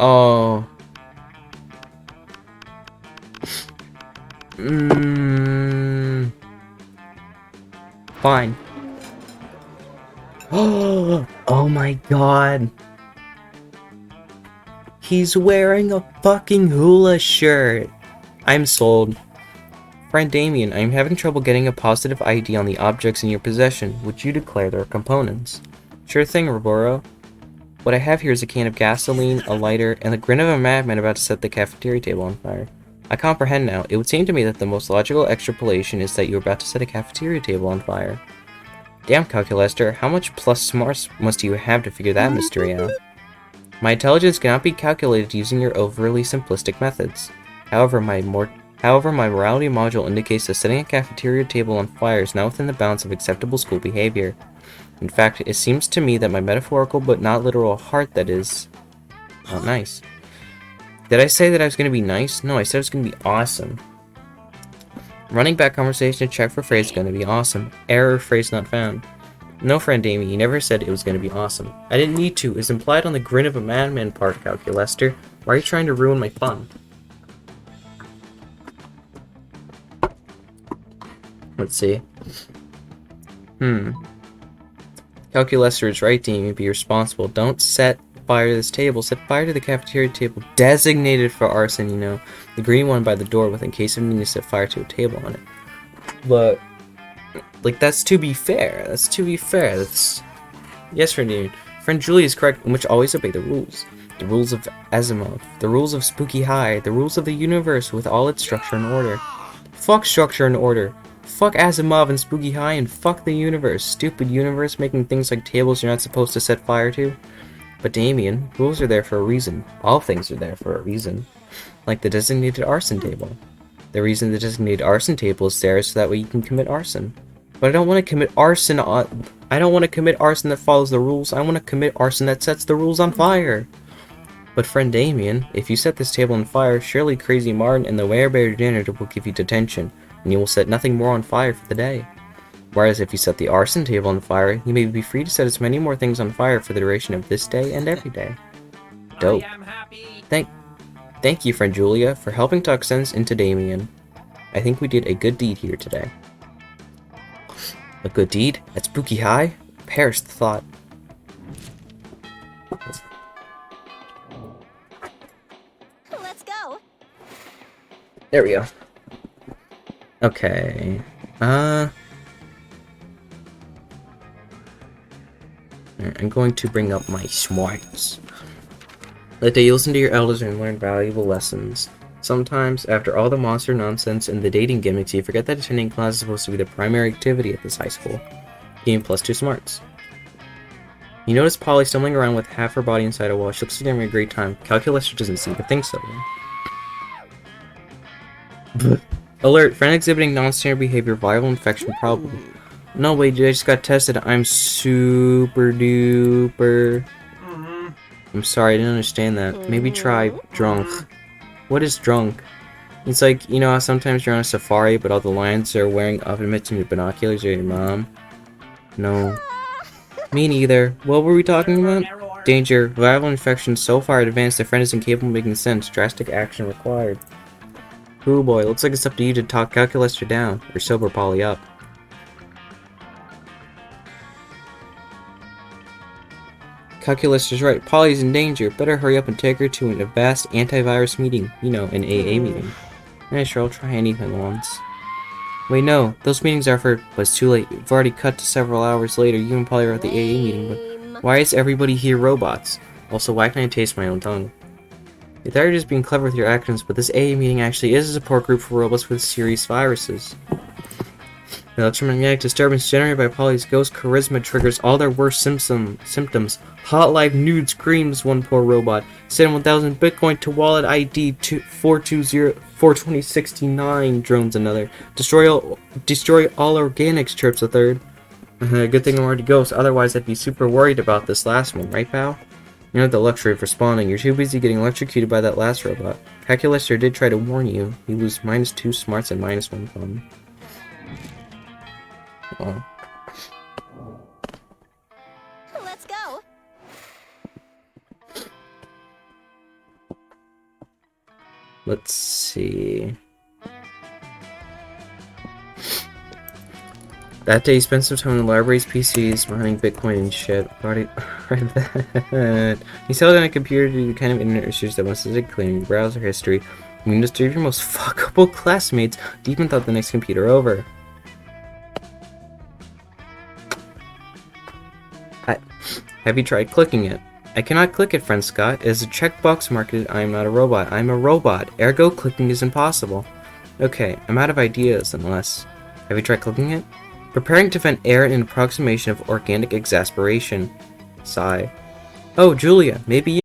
Oh. Fine. Oh my god. He's wearing a fucking hula shirt. I'm sold. Friend Damien, I'm having trouble getting a positive ID on the objects in your possession. Would you declare their components? Sure thing, Roboro. What I have here is a can of gasoline, a lighter, and the grin of a madman about to set the cafeteria table on fire. I comprehend now. It would seem to me that the most logical extrapolation is that you're about to set a cafeteria table on fire. Damn, Calculester, how much plus smarts must you have to figure that mystery out? My intelligence cannot be calculated using your overly simplistic methods. However, my morality module indicates that setting a cafeteria table on fire is not within the bounds of acceptable school behavior. In fact, it seems to me that my metaphorical but not literal heart that is not nice. Did I say that I was going to be nice? No, I said it was going to be awesome. Running back conversation to check for phrase going to be awesome. Error, phrase not found. No, friend Amy, you never said it was going to be awesome. I didn't need to. It's implied on the grin of a madman part, Calculester. Why are you trying to ruin my fun? Let's see. Calculester is right, Damien. Be responsible. Don't set fire to this table. Set fire to the cafeteria table designated for arson, you know. The green one by the door with in case of need to set fire to a table on it. But, like, that's to be fair. That's to be fair. That's... Yes, friend Damien. Friend Julie is correct, in which always obey the rules. The rules of Asimov. The rules of Spooky High. The rules of the universe with all its structure and order. Fuck structure and order. Fuck Asimov and Spooky High and fuck the universe. Stupid universe making things like tables you're not supposed to set fire to. But Damien, rules are there for a reason. All things are there for a reason. Like the designated arson table. The reason the designated arson table is there is so that way you can commit arson. But I don't want to commit arson on... I don't want to commit arson that follows the rules. I want to commit arson that sets the rules on fire. But friend Damien, if you set this table on fire, surely Crazy Martin and the Werebear Dinner will give you detention, and you will set nothing more on fire for the day. Whereas if you set the arson table on fire, you may be free to set as many more things on fire for the duration of this day and every day. Dope. Thank you, friend Julia, for helping talk sense into Damien. I think we did a good deed here today. A good deed? At Spooky High? Perish the thought.
Let's go.
There we go. Okay. I'm going to bring up my smarts. Let you listen to your elders and learn valuable lessons. Sometimes, after all the monster nonsense and the dating gimmicks, you forget that attending class is supposed to be the primary activity at this high school. Gain +2 smarts. You notice Polly stumbling around with half her body inside a wall. She looks like they're having a great time. Calculester doesn't seem to think so. Alert! Friend exhibiting non-standard behavior. Viral infection problem. No way, dude. I just got tested. I'm super duper. I'm sorry, I didn't understand that. Maybe try drunk. What is drunk? It's like, you know how sometimes you're on a safari, but all the lions are wearing oven mitts and your binoculars are your mom? No. Me neither. What were we talking about? Danger. Viral infection so far advanced the friend is incapable of making sense. Drastic action required. Ooh boy, looks like it's up to you to talk Calculester down, or sober Polly up. Calculester's right. Polly's in danger. Better hurry up and take her to a vast antivirus meeting. You know, an AA meeting. Yeah, sure, I'll try anything once. Wait, no, those meetings are for, but it's too late. We've already cut to several hours later. You and Polly are at the AA meeting, but why is everybody here robots? Also, why can I taste my own tongue? You thought you were just being clever with your actions, but this AA meeting actually is a support group for robots with serious viruses. The electromagnetic disturbance generated by Polly's ghost charisma triggers all their worst symptoms. Hot live nude screams one poor robot. Send 1,000 Bitcoin to wallet ID 42069 drones another. Destroy all organics chirps a third. Good thing I'm already ghost, otherwise I'd be super worried about this last one, right pal? You don't have the luxury of responding. You're too busy getting electrocuted by that last robot. Calculator did try to warn you. You lose -2 smarts and -1 fun. Wow.
Let's go.
Let's see. That day, he spent some time in the library's PCs, mining Bitcoin and shit. Already read that. He settled on a computer to do the kind of internet research that wants to dig clearing your browser history. You can disturb your most fuckable classmates deep in thought the next computer over. Have you tried clicking it? I cannot click it, friend Scott. It is a checkbox marked I am not a robot. I am a robot. Ergo, clicking is impossible. Okay, I'm out of ideas, unless... Have you tried clicking it? Preparing to vent air in an approximation of organic exasperation. Sigh. Oh, Julia, maybe you